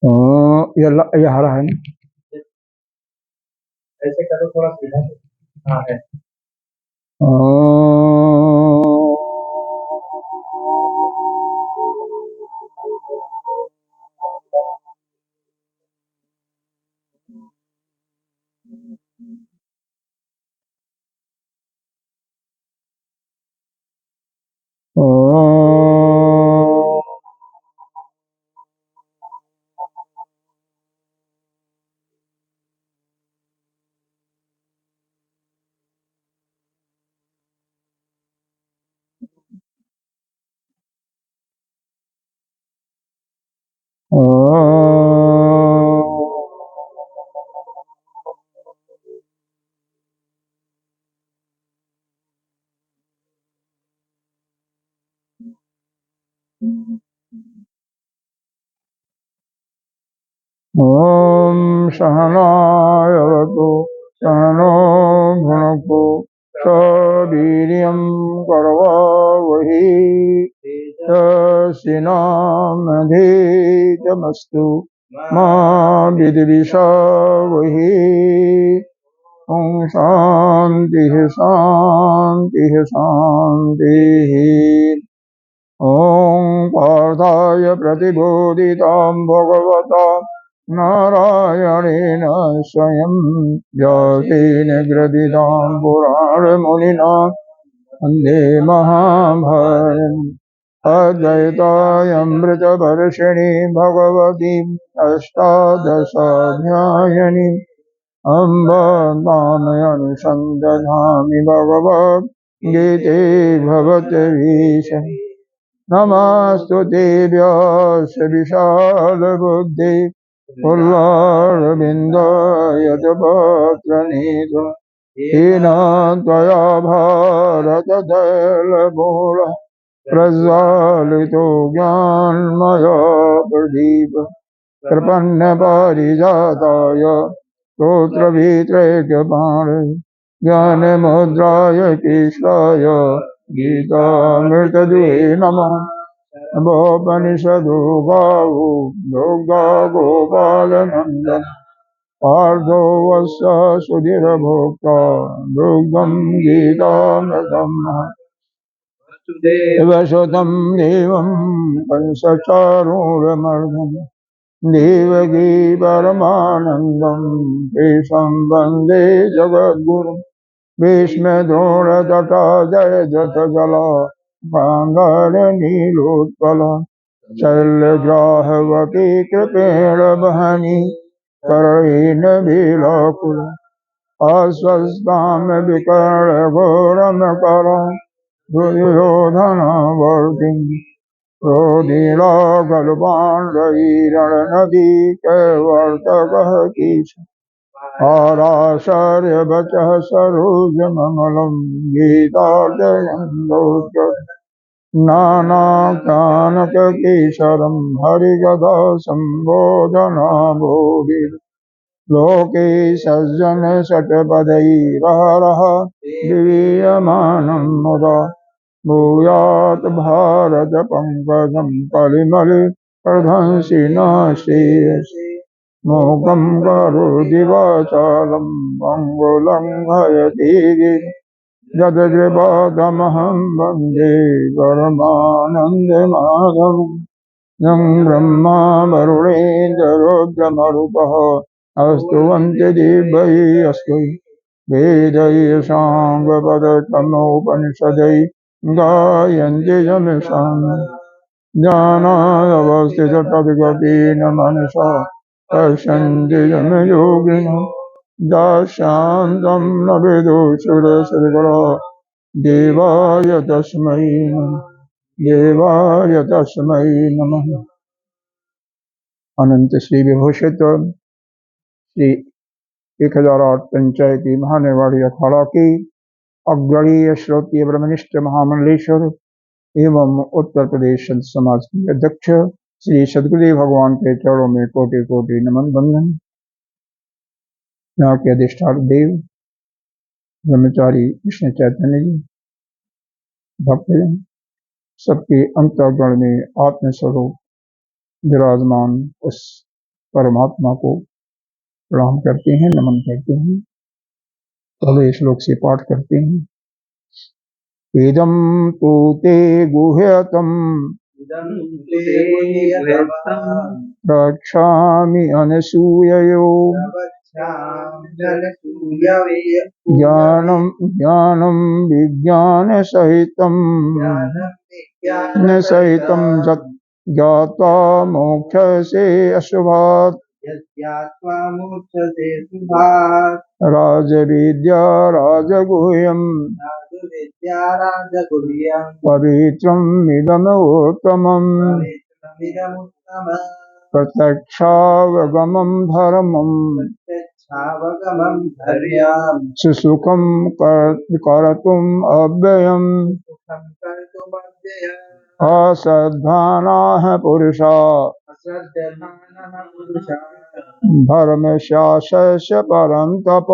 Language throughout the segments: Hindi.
ये हरा है ना। ऐसे करो थोड़ा सीधा। हाँ है। ओम सहनावतु सहनो भुनक्तु सवीर्यं करवावहै तस्नामधीतमस्तु मा विद्विषावहै। ओम शांति शांति शांति। ओम पार्थाय प्रतिबोधितां भगवता नारायणेन स्वयं व्यासेन ग्रथितां पुराणमुनिना वन्दे महाभारतम्। अद्वैतामृतवर्षिणीं भगवतीम् अष्टादशाध्यायिनीम् अम्ब नामयनुसन्दधामि भगवद्गीते भवद्गीते नमस्तु देव्यास विशालबुद्धि पुल्लारविन्दायतपत्रनेत्र येन त्वया भारततैलमूलः प्रज्वालितो ज्ञानमयो प्रदीप प्रपन्नपारिजाताय स्तोत्रभित्रैकपाणे ज्ञानमुद्राय कृष्णाय गीतामृतदुहे नमः। नमोपनिषदो गावो दुर्गा गोपालनन्दन पार्थो वत्स सुधीरभोक्ता दुर्गं गीतामृतम् शिवसुतं देवं कंसचारूढमर्दनं देवकी परमानन्दं केशं वन्दे जगद्गुरुम् भीष्मद्रोणतटा जयद्रथजला गान्धारनीलोत्पल शैलग्राहवती कृपेण वहनि करेण विलाकुल अस्वस्थां विकर्णघोरमकर दुर्योधनवर्तिम् क्रोधीरागल्पाण्डैरणनदी कैवर्तकः कीश आराशार्यवचः सरोजममलं गीतार्जयन्दोत्कट नानाकानककेशरं हरिगदा सम्बोधनाबोधि लोके सज्जन शतपदैरहरः विलीयमानं मुदा भूयात् भारत पंकजं कलिमलि प्रध्वंसि न श्रेयसि मूकं करोति वाचालं पङ्गुलङ्घयति यद्कृपातमहं वन्दे परमानन्दमाधवम् यं ब्रह्मा वरुणेन्द्ररुद्रमरुतः स्तुवन्ति दिव्यैः अस्तु वेदैः साङ्गपदक्रमोपनिषदैः गायन्ति यमिषाम् ज्ञानावस्थिततद्गतेन मनसा पश्यन्ति यमयोगिनो दाशान्तं न विदुषुरसुरगणो देवाय तस्मै नमः। अनंत श्री विभूषित श्री 1008 पंचायती महानिर्वाणी अखाड़ा की अग्रणीय श्रोतीय ब्रह्मनिष्ठ महामंडलेश्वर एवं उत्तर प्रदेश संत समाज के अध्यक्ष श्री सदगुरुदेव भगवान के चरणों में कोटि कोटि नमन बंधन। यहाँ के अधिष्ठान देव ब्रह्मचारी कृष्ण चैतन्य जी भक्तजन सबके अंतःकरण में आत्मस्वरूप विराजमान उस परमात्मा को प्रणाम करते हैं, नमन करते हैं। पहले श्लोक से पाठ करते हैं। इदं तु ते गुह्यतम इदं ते गुह्यतमं रक्षामि अनसूययो प्रवक्ष्याम्यनसूयवे ज्ञानं विज्ञानसहितं ज्ञानं ज्ञात्वा मोक्षसे अशुभात् यज्ञात्वा मोक्षसे शुभात् राजविद्या राजगुह्यं राजविद्या राजगुह्यं पवित्रमिदमुत्तमम् पवित्रमिदमुत्तमम् प्रत्यक्षावगमं धर्मं प्रत्यक्षावगमं धर्म्यं सुसुखं कर्तुम् अव्ययम् सुखं कर्तुमव्ययम् असद्धानाः पुरुषा अश्रद्धमानः पुरुषः धर्मशास्त्रस्य परन्तप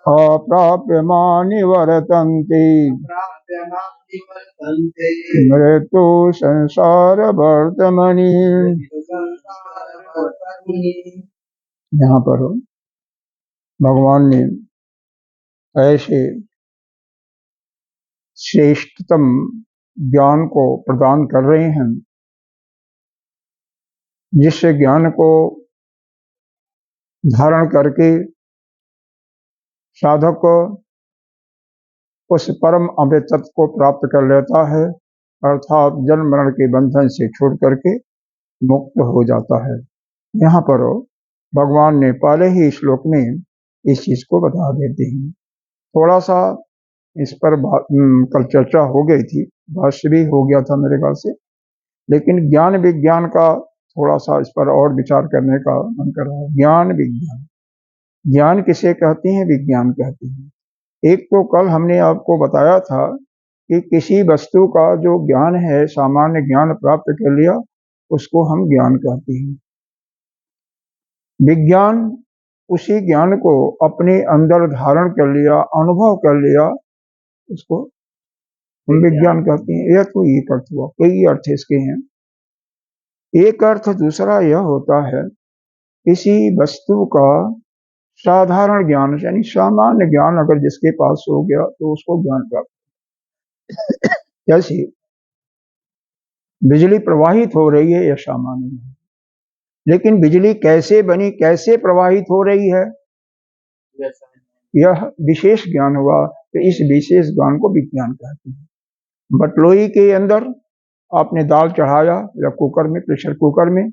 अप्राप्यमानि वर्तन्ते प्राप्यमादिवर्तन्ते मृत्यु संसारवर्तमनि। यहाँ पर भगवान ने ऐसे श्रेष्ठतम ज्ञान को प्रदान कर रहे हैं जिससे ज्ञान को धारण करके साधक उस परम अमृत तत्व को प्राप्त कर लेता है, अर्थात जन्म मरण के बंधन से छूट करके मुक्त हो जाता है। यहाँ पर भगवान ने पहले ही श्लोक में इस चीज को बता देते हैं। थोड़ा सा इस पर कल चर्चा हो गई थी, भाष्य भी हो गया था मेरे ख्याल से, लेकिन ज्ञान विज्ञान का थोड़ा सा इस पर और विचार करने का मन कर रहा है। ज्ञान विज्ञान, ज्ञान किसे कहते हैं, विज्ञान कहते हैं। एक तो कल हमने आपको बताया था कि किसी वस्तु का जो ज्ञान है, सामान्य ज्ञान प्राप्त कर लिया, उसको हम ज्ञान कहते हैं। विज्ञान उसी ज्ञान को अपने अंदर धारण कर लिया, अनुभव कर लिया, उसको हम विज्ञान कहते हैं। यह तो एक अर्थ हुआ, कई अर्थ इसके हैं। एक अर्थ दूसरा यह होता है, किसी वस्तु का साधारण ज्ञान यानी सामान्य ज्ञान अगर जिसके पास हो गया तो उसको ज्ञान प्राप्त। जैसे बिजली प्रवाहित हो रही है, यह सामान्य है, लेकिन बिजली कैसे बनी, कैसे प्रवाहित हो रही है, यह विशेष ज्ञान हुआ। तो इस विशेष ज्ञान को विज्ञान कहते हैं। बटलोई के अंदर आपने दाल चढ़ाया या कुकर में, प्रेशर कुकर में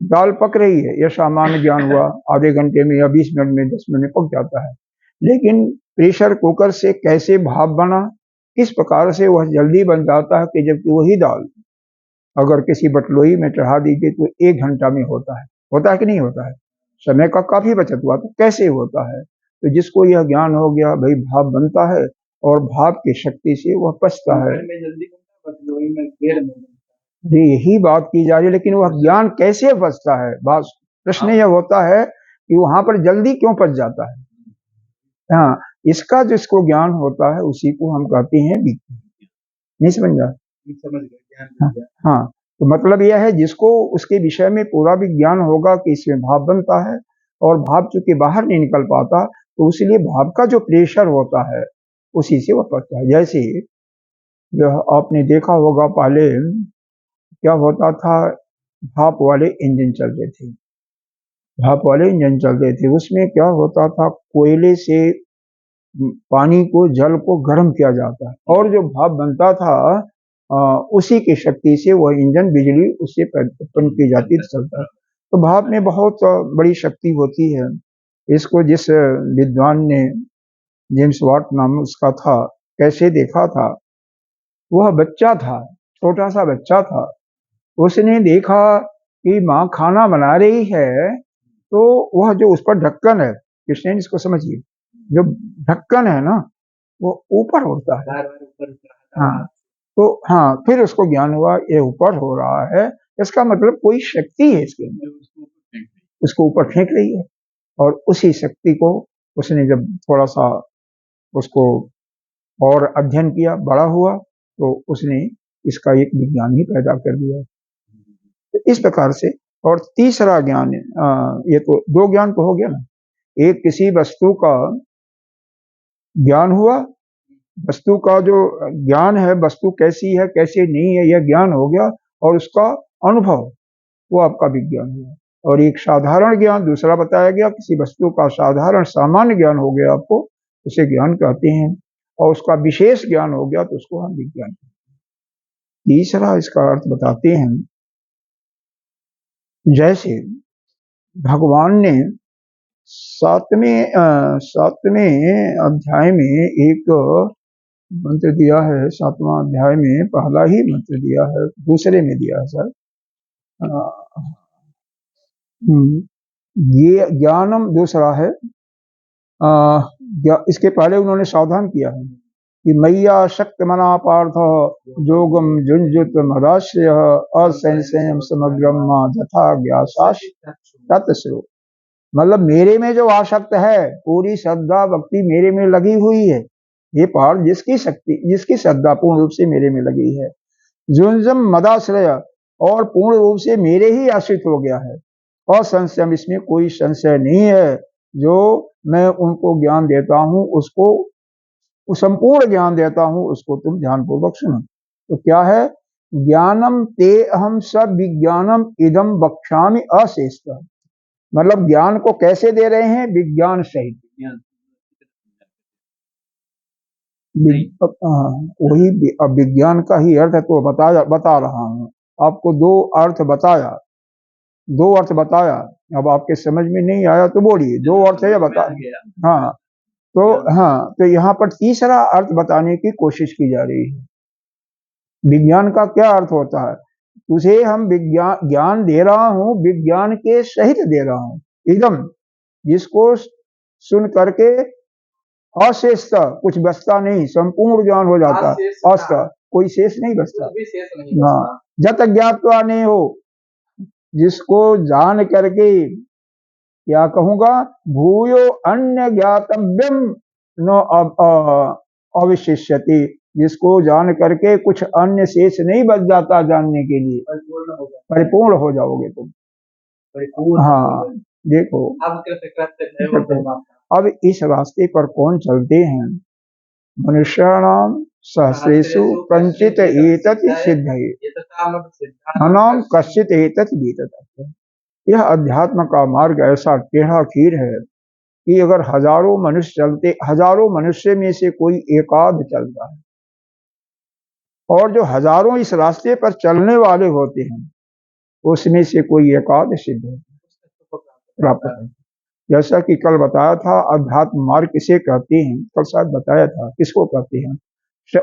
दाल पक रही है, यह सामान्य ज्ञान हुआ। आधे घंटे में या 20 मिनट में, 10 मिनट में पक जाता है। लेकिन प्रेशर कुकर से कैसे भाप बना, किस प्रकार से वह जल्दी बन जाता है, कि जबकि वही दाल अगर किसी बटलोई में चढ़ा दीजिए तो 1 घंटा में होता है कि नहीं होता है, समय का काफी बचत हुआ। तो कैसे होता है, तो जिसको यह ज्ञान हो गया, भाई भाप बनता है और भाप की शक्ति से वह पचता है। जी, यही बात की जा रही है, लेकिन वह ज्ञान कैसे पचता है, बात प्रश्न यह होता है कि वहां पर जल्दी क्यों पच जाता है। हाँ, इसका जिसको ज्ञान होता है उसी को हम कहते हैं विज्ञान। नहीं समझा? हाँ, तो मतलब यह है जिसको उसके विषय में पूरा विज्ञान होगा कि इसमें भाप बनता है और भाप चूंकि बाहर नहीं निकल पाता, तो इसलिए भाप का जो प्रेशर होता है उसी से वह पचता है। जैसे यह आपने देखा होगा, पहले क्या होता था, भाप वाले इंजन चलते थे, भाप वाले इंजन चलते थे। उसमें क्या होता था, कोयले से पानी को, जल को गर्म किया जाता है और जो भाप बनता था उसी की शक्ति से वह इंजन, बिजली उससे उत्पन्न की जाती थी, चलता है। तो भाप में बहुत बड़ी शक्ति होती है। इसको जिस विद्वान ने, जेम्स वाट नाम उसका था, कैसे देखा था, वह बच्चा था, छोटा सा बच्चा था। उसने देखा कि माँ खाना बना रही है, तो वह जो उस पर ढक्कन है, कृष्ण इसको समझिए, जो ढक्कन है ना वो ऊपर होता है। हाँ, तो हाँ, फिर उसको ज्ञान हुआ ये ऊपर हो रहा है, इसका मतलब कोई शक्ति है इसके अंदर, उसको ऊपर फेंक रही है। और उसी शक्ति को उसने जब थोड़ा सा उसको और अध्ययन किया, बड़ा हुआ, तो उसने इसका एक विज्ञान ही पैदा कर दिया। तो इस प्रकार से। और तीसरा ज्ञान, ये तो दो ज्ञान तो हो गया ना। एक किसी वस्तु का ज्ञान हुआ, वस्तु का जो ज्ञान है, वस्तु कैसी है कैसी नहीं है, यह ज्ञान हो गया, और उसका अनुभव, वो आपका विज्ञान हुआ। और एक साधारण ज्ञान दूसरा बताया गया, किसी वस्तु का साधारण सामान्य ज्ञान हो गया आपको, उसे ज्ञान कहते हैं। और उसका विशेष ज्ञान हो गया तो उसको हम विज्ञान कहते हैं। तीसरा इसका अर्थ बताते हैं, जैसे भगवान ने सातवें अध्याय में एक मंत्र दिया है। सातवां अध्याय में पहला ही मंत्र दिया है, दूसरे में दिया है सर। ये ज्ञानम दूसरा है। इसके पहले उन्होंने सावधान किया है कि मैया शक्त मना पार्थ जोगम जुंजुत मदाश्रय असंशयम समग्रम जथा ज्ञासाश तत्स्रो। मतलब मेरे में जो आसक्त है, पूरी श्रद्धा भक्ति मेरे में लगी हुई है, ये पार्थ जिसकी शक्ति जिसकी श्रद्धा पूर्ण रूप से मेरे में लगी है, जुंजम मदाश्रय, और पूर्ण रूप से मेरे ही आश्रित हो गया है, और संशय, इसमें कोई संशय नहीं है, जो मैं उनको ज्ञान देता हूं उसको संपूर्ण ज्ञान देता हूं, उसको तुम ध्यानपूर्वक सुनो। तो क्या है? ज्ञानम ते अहम सब विज्ञानम इदम बक्षामि अशेषतः। मतलब ज्ञान को कैसे दे रहे हैं? विज्ञान सहित। वही विज्ञान का ही अर्थ है, तो बता रहा हूं आपको। दो अर्थ बताया। अब आपके समझ में नहीं आया तो बोलिए, दो अर्थ है बता। हाँ, तो यहाँ पर तीसरा अर्थ बताने की कोशिश की जा रही है। विज्ञान का क्या अर्थ होता है? तुझे हम ज्ञान दे रहा हूं, विज्ञान के सहित दे रहा हूं, एकदम, जिसको सुन करके अशेषता, कुछ बचता नहीं, संपूर्ण ज्ञान हो जाता है। अष्टा, कोई शेष नहीं बचता। हाँ, जत ज्ञातवा नहीं हो, जिसको जान करके, क्या कहूंगा, भूयो अन्य ज्ञातव्यम न अविशिष्यति, जिसको जान करके कुछ अन्य शेष नहीं बच जाता जानने के लिए, परिपूर्ण हो जाओगे तुम। हाँ, देखो अब इस रास्ते पर कौन चलते हैं? मनुष्याणाम सहस्रेषु कंचित एतत् सिद्धये अनाम कश्चित एतत् विदधत्। यह अध्यात्म का मार्ग ऐसा टेढ़ा खीर है कि अगर हजारों मनुष्य में से कोई एकाध चलता है, और जो हजारों इस रास्ते पर चलने वाले होते हैं, उसमें से कोई एकाध सिद्ध प्राप्त है। जैसा कि कल बताया था, अध्यात्म मार्ग किसे कहते हैं, कल शायद बताया था किसको कहते हैं।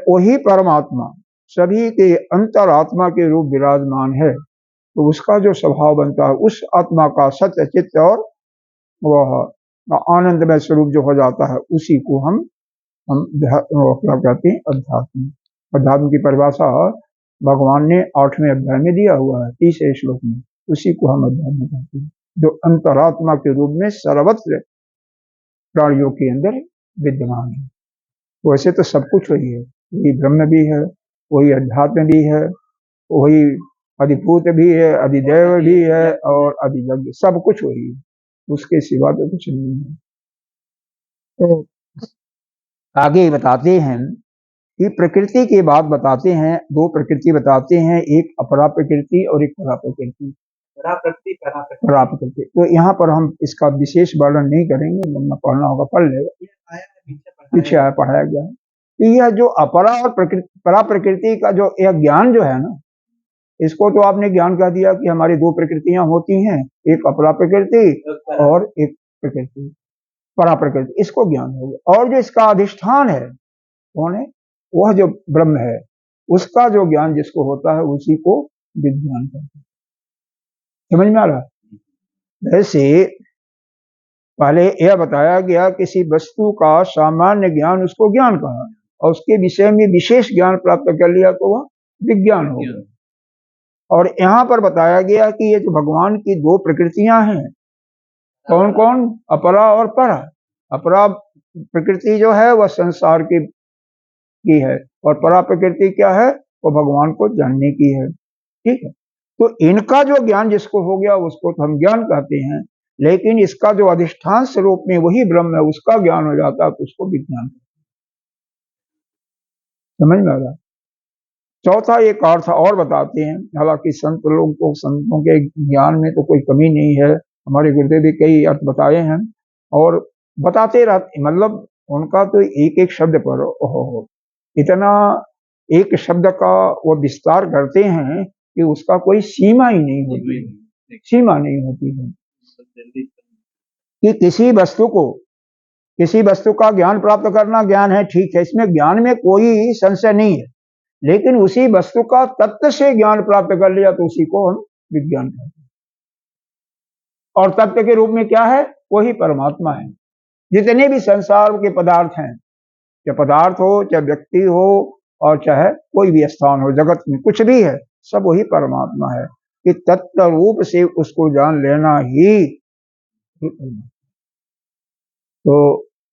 वही परमात्मा सभी के अंतरात्मा के रूप विराजमान है, तो उसका जो स्वभाव बनता है, उस आत्मा का सत्य चित्त और वह आनंदमय स्वरूप जो हो जाता है, उसी को हम क्या कहते हैं? अध्यात्म। अध्यात्म की परिभाषा भगवान ने 8वें अध्याय में दिया हुआ है, 30वें श्लोक में। उसी को हम अध्यात्म कहते हैं, जो अंतरात्मा के रूप में सर्वत्र प्राणियों के अंदर विद्यमान है। वैसे तो सब कुछ वही है, वही ब्रह्म भी है, वही अध्यात्म भी है, वही अधिभूत भी है, अधिदेव भी है, और अधियज्ञ, सब कुछ वही है, उसके सिवा तो कुछ नहीं है। तो आगे बताते हैं कि प्रकृति की बात बताते हैं, दो प्रकृति बताते हैं, एक अपरा प्रकृति और एक परा प्रकृति। परा प्रकृति, तो यहाँ पर हम इसका विशेष वर्णन नहीं करेंगे, वरना पढ़ना होगा, पढ़ लेगा, पीछे आया पढ़ाया गया है। तो यह जो अपरा और परा प्रकृति का जो यह ज्ञान जो है ना, इसको तो आपने ज्ञान कह दिया कि हमारी दो प्रकृतियां होती हैं, एक अपरा प्रकृति और एक प्रकृति परा प्रकृति, इसको ज्ञान हो गया। और जो इसका अधिष्ठान है, कौन है? वह जो ब्रह्म है, उसका जो ज्ञान जिसको होता है, उसी को विज्ञान कहते हैं। समझ में आ रहा? वैसे पहले यह बताया गया, किसी वस्तु का सामान्य ज्ञान उसको ज्ञान कहा, और उसके विषय में विशेष ज्ञान प्राप्त कर लिया तो वह विज्ञान हो गया। और यहाँ पर बताया गया कि ये जो भगवान की दो प्रकृतियां हैं, कौन कौन? अपरा और परा। अपरा प्रकृति जो है वह संसार की है, और परा प्रकृति क्या है? वो भगवान को जानने की है। ठीक है, तो इनका जो ज्ञान जिसको हो गया उसको तो हम ज्ञान कहते हैं, लेकिन इसका जो अधिष्ठान स्वरूप में वही ब्रह्म है उसका ज्ञान हो जाता है तो उसको विज्ञान कहते हैं। समझ में आ रहा। चौथा एक अर्थ और बताते हैं, हालांकि संत लोग को संतों के ज्ञान में तो कोई कमी नहीं है, हमारे गुरुदेव भी कई अर्थ बताए हैं और बताते रहते, मतलब उनका तो एक एक शब्द पर ओहो इतना एक शब्द का वो विस्तार करते हैं कि उसका कोई सीमा ही नहीं होती है, सीमा नहीं होती है कि किसी वस्तु का ज्ञान प्राप्त करना ज्ञान है, ठीक है, इसमें ज्ञान में कोई संशय नहीं है, लेकिन उसी वस्तु का तत्व से ज्ञान प्राप्त कर लिया तो उसी को हम विज्ञान कहते हैं। और तत्व के रूप में क्या है? वही परमात्मा है। जितने भी संसार के पदार्थ हैं, चाहे पदार्थ हो, चाहे व्यक्ति हो, और चाहे कोई भी स्थान हो, जगत में कुछ भी है, सब वही परमात्मा है कि तत्व रूप से उसको जान लेना ही। तो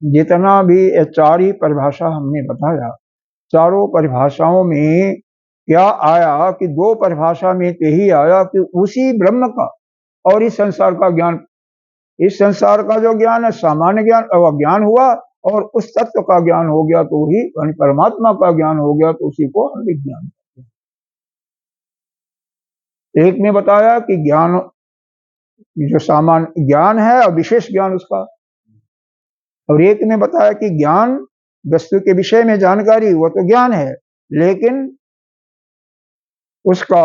जितना भी चार ही परिभाषा हमने बताया, चारों परिभाषाओं में क्या आया कि दो परिभाषा में यही आया कि उसी ब्रह्म का और इस संसार का ज्ञान, इस संसार का जो ज्ञान है सामान्य ज्ञान ज्ञान हुआ और उस तत्व का ज्ञान हो गया तो ही परमात्मा का ज्ञान हो गया तो उसी को हम विज्ञान कहते हैं। एक ने बताया कि ज्ञान जो सामान्य ज्ञान है और विशेष ज्ञान उसका, और एक ने बताया कि ज्ञान वस्तु के विषय में जानकारी वो तो ज्ञान है, लेकिन उसका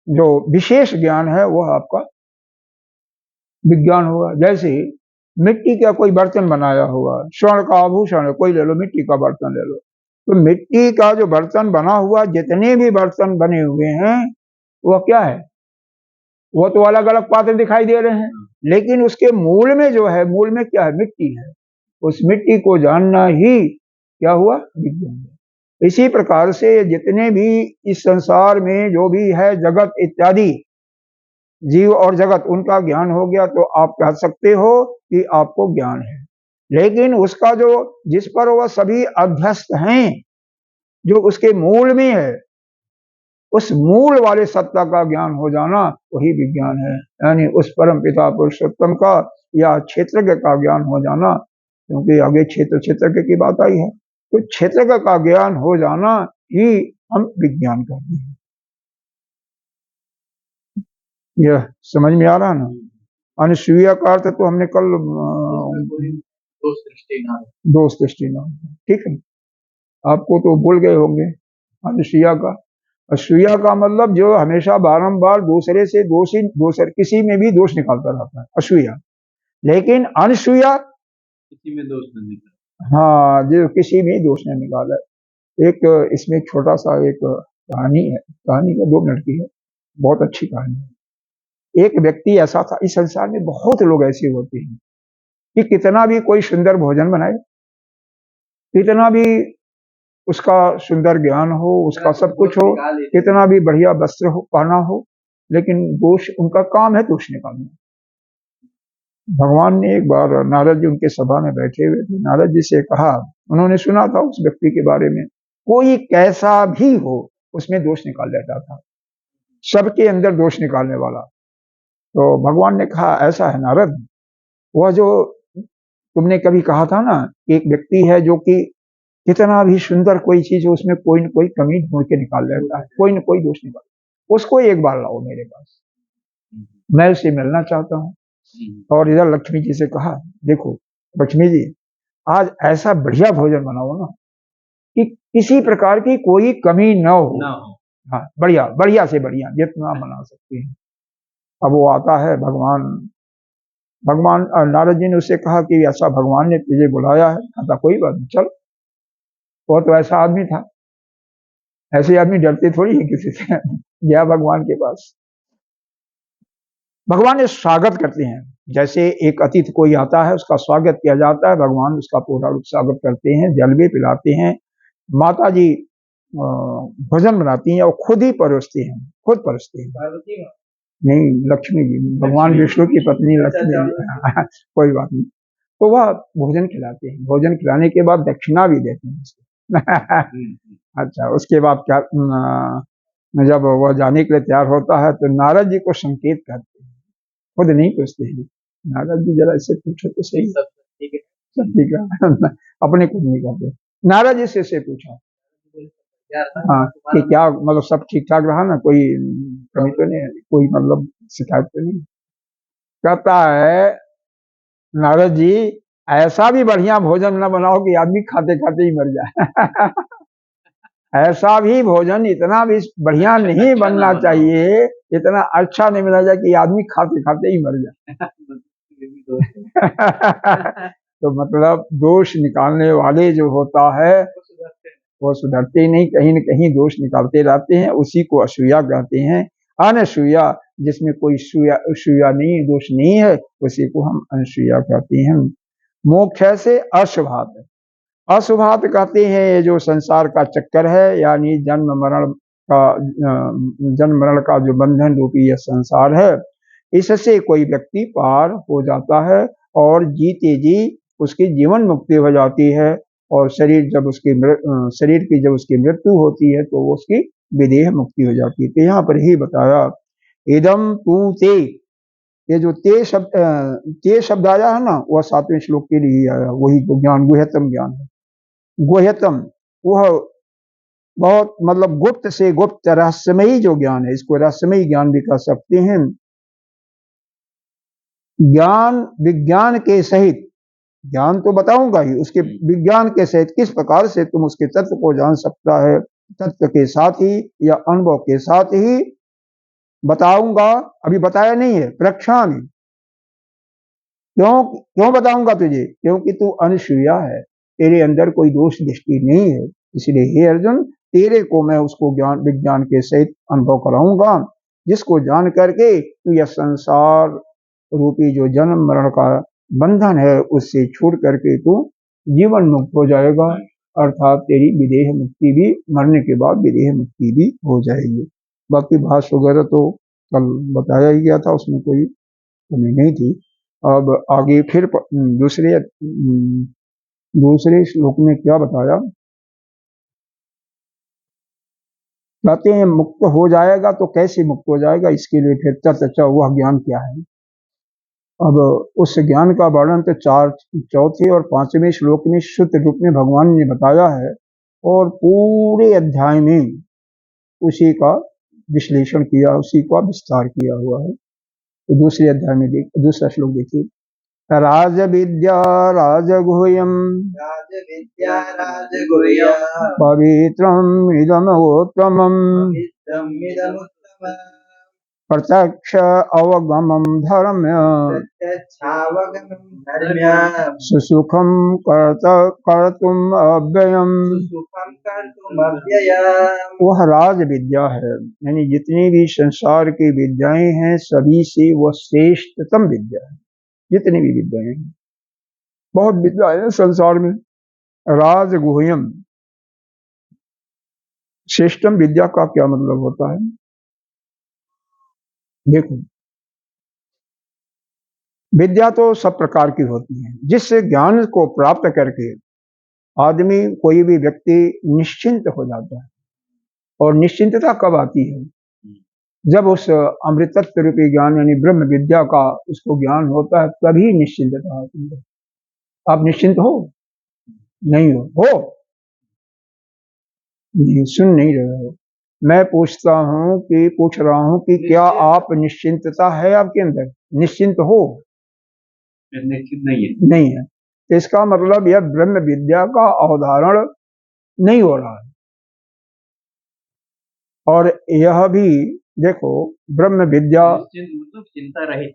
जो विशेष ज्ञान है वह आपका विज्ञान होगा। जैसे मिट्टी का कोई बर्तन बनाया हुआ, स्वर्ण का आभूषण है, कोई ले लो मिट्टी का बर्तन ले लो, तो मिट्टी का जो बर्तन बना हुआ, जितने भी बर्तन बने हुए हैं वह क्या है? वो तो अलग अलग पात्र दिखाई दे रहे हैं, लेकिन उसके मूल में जो है, मूल में क्या है? मिट्टी है। उस मिट्टी को जानना ही क्या हुआ? विज्ञान है। इसी प्रकार से जितने भी इस संसार में जो भी है जगत इत्यादि जीव और जगत, उनका ज्ञान हो गया तो आप कह सकते हो कि आपको ज्ञान है, लेकिन उसका जो जिस पर वह सभी अध्यस्त हैं, जो उसके मूल में है, उस मूल वाले सत्ता का ज्ञान हो जाना वही विज्ञान है। यानी उस परम पिता पुरुषोत्तम का या क्षेत्रज्ञ का ज्ञान हो जाना, क्योंकि आगे क्षेत्रज्ञ की बात आई है, तो क्षेत्रज्ञ का ज्ञान हो जाना ही हम विज्ञान कहते हैं। यह समझ में आ रहा ना? अनुसूया का अर्थ तो हमने कल दोष दृष्टि ना, ठीक है, आपको तो भूल गए होंगे अनुसूया का। असूया का मतलब जो हमेशा बारंबार दूसरे से दूसरे किसी में भी दोष निकालता रहता है, असूया। लेकिन अनसूया किसी में दोष नहीं निकाला, हाँ, जो किसी में दोष नहीं निकाला। एक इसमें छोटा सा एक कहानी है, कहानी का 2 मिनट की है, बहुत अच्छी कहानी है। एक व्यक्ति ऐसा था, इस संसार में बहुत लोग ऐसे होते हैं कि कितना भी कोई सुंदर भोजन बनाए, कितना भी उसका सुंदर ज्ञान हो, उसका सब कुछ हो, कितना भी बढ़िया वस्त्र हो पहना हो, लेकिन दोष, उनका काम है दोष निकालना। भगवान ने एक बार नारद जी उनके सभा में बैठे हुए थे, नारद जी से कहा, उन्होंने सुना था उस व्यक्ति के बारे में, कोई कैसा भी हो उसमें दोष निकाल लेता था, सबके अंदर दोष निकालने वाला। तो भगवान ने कहा, ऐसा है नारद, वह जो तुमने कभी कहा था ना, एक व्यक्ति है जो कि कितना भी सुंदर कोई चीज हो उसमें कोई न कोई कमी ढूंढ के निकाल लेता है, कोई न कोई दोष निकाल, उसको एक बार लाओ मेरे पास, मैं उससे मिलना चाहता हूँ। और इधर लक्ष्मी जी से कहा, देखो लक्ष्मी जी, आज ऐसा बढ़िया भोजन बनाओ ना कि किसी प्रकार की कोई कमी न हो। हाँ, बढ़िया बढ़िया से बढ़िया जितना बना सकते हैं। अब वो आता है, भगवान नारद जी ने उससे कहा कि ऐसा भगवान ने तुझे बुलाया है। कहता कोई बात नहीं, चल। वो तो ऐसा आदमी था, ऐसे आदमी डरते थोड़ी है किसी से। गया भगवान के पास, भगवान ने स्वागत करते हैं, जैसे एक अतिथि कोई आता है उसका स्वागत किया जाता है, भगवान उसका पूरा रूप स्वागत करते हैं, जल भी पिलाते हैं, माता जी भोजन बनाती हैं और खुद ही परोसते हैं, खुद परोसते हैं। नहीं, लक्ष्मी जी, भगवान विष्णु की पत्नी लक्ष्मी जी। कोई बात नहीं, तो वह भोजन खिलाते हैं, भोजन खिलाने के बाद दक्षिणा भी देते हैं। अच्छा, उसके बाद क्या, जब वह जाने के लिए तैयार होता है तो नारद जी को संकेत करते हैं, खुद नहीं पूछते हैं। नारद जी जरा इससे पूछो तो सही। सब ठीक है। सब ठीक है। अपने खुद नहीं करते। नारद जी से इससे पूछा यार था हाँ कि तुम्हारा क्या मतलब सब ठीक ठाक रहा ना, कोई कमी तो नहीं है, कोई मतलब शिकायत तो नहीं। कहता है नारद जी ऐसा भी बढ़िया भोजन न बनाओ कि आदमी खाते खाते ही मर जाए। ऐसा भी भोजन इतना भी बढ़िया नहीं अच्छा ना बनना बनाओ। चाहिए, इतना अच्छा नहीं मिला जाए कि आदमी खाते खाते ही मर ये भी दोस्त है। जाए। तो मतलब दोष निकालने वाले जो होता है वो सुधरते हैं। वो सुधरते ही नहीं, कहीं न कहीं दोष निकालते रहते हैं, उसी को असूया कहते हैं। अनसूया जिसमें कोई सूया नहीं, दोष नहीं है, उसी को हम अनसूया कहते हैं। मोक्ष से अशुभात, अशुभात कहते हैं ये जो संसार का चक्कर है, यानी जन्म मरण का जो बंधन रूपी यह संसार है, इससे कोई व्यक्ति पार हो जाता है और जीते जी उसकी जीवन मुक्ति हो जाती है। और शरीर की जब उसकी मृत्यु होती है तो वो उसकी विदेह मुक्ति हो जाती है। तो यहाँ पर ही बताया इदम तू ते, ये जो ते शब्द आया है ना, वह 7वें श्लोक के लिए आया, वही तो ज्ञान गुह्यतम ज्ञान है। गुह्यतम वह बहुत मतलब गुप्त से गुप्त रहस्यमयी जो ज्ञान है, इसको रहस्यमयी ज्ञान भी कह सकते हैं। ज्ञान विज्ञान के सहित, ज्ञान तो बताऊंगा ही, उसके विज्ञान के सहित किस प्रकार से तुम उसके तत्व को जान सकता है, तत्व के साथ ही या अनुभव के साथ ही बताऊंगा। अभी बताया नहीं है, प्रक्षा में। क्यों क्यों बताऊंगा तुझे? क्योंकि तू अनसूया है, तेरे अंदर कोई दोष दृष्टि नहीं है, इसलिए हे अर्जुन तेरे को मैं उसको ज्ञान विज्ञान के सहित अनुभव कराऊंगा, जिसको जान करके तू यह संसार रूपी जो जन्म मरण का बंधन है उससे छूट करके तू जीवन मुक्त हो जाएगा, अर्थात तेरी विदेह मुक्ति भी, मरने के बाद विदेह मुक्ति भी हो जाएगी। बाकी भाष्य वगैरह तो कल बताया ही गया था, उसमें कोई कमी नहीं थी। अब आगे फिर दूसरे श्लोक में क्या बताया, कहते हैं मुक्त हो जाएगा, तो कैसे मुक्त हो जाएगा, इसके लिए फिर चर्चा वह ज्ञान क्या है। अब उस ज्ञान का वर्णन तो चौथे और 5वें श्लोक में शुद्ध रूप में भगवान ने बताया है, और पूरे अध्याय में उसी का विश्लेषण किया, उसी का विस्तार किया हुआ है। तो दूसरे अध्याय में दूसरा श्लोक देखिए, राज विद्या राजगुह्यम राजविद्या राजगुह्यम् पवित्रम इदमोत्तमम् पवित्रमिदमुत्तमम् प्रत्यक्ष अवगमम धर्म्य प्रत्यक्षावगमम् धर्म्यम् सुसुखम कर्तुम अव्ययम। सुखम् कर्तुमव्ययम्। वह राज विद्या है, यानी जितनी भी संसार की विद्याएं हैं सभी से वह श्रेष्ठतम विद्या है। जितनी भी विद्याएं हैं, बहुत विद्याएं हैं संसार में, राजगुह्यम श्रेष्ठतम विद्या का क्या मतलब होता है? देखो विद्या तो सब प्रकार की होती है, जिस ज्ञान को प्राप्त करके आदमी कोई भी व्यक्ति निश्चिंत हो जाता है। और निश्चिंतता कब आती है? जब उस अमृतत्व रूपी ज्ञान यानी ब्रह्म विद्या का उसको ज्ञान होता है, तभी निश्चिंतता आती है। आप निश्चिंत हो? नहीं हो नहीं, सुन नहीं रहे हो। मैं पूछ रहा हूं कि क्या आप निश्चिंतता है आपके अंदर? निश्चिंत हो? निश्चित नहीं है। तो इसका मतलब यह ब्रह्म विद्या का अवधारण नहीं हो रहा है। और यह भी देखो ब्रह्म विद्या मतलब चिंता रहित,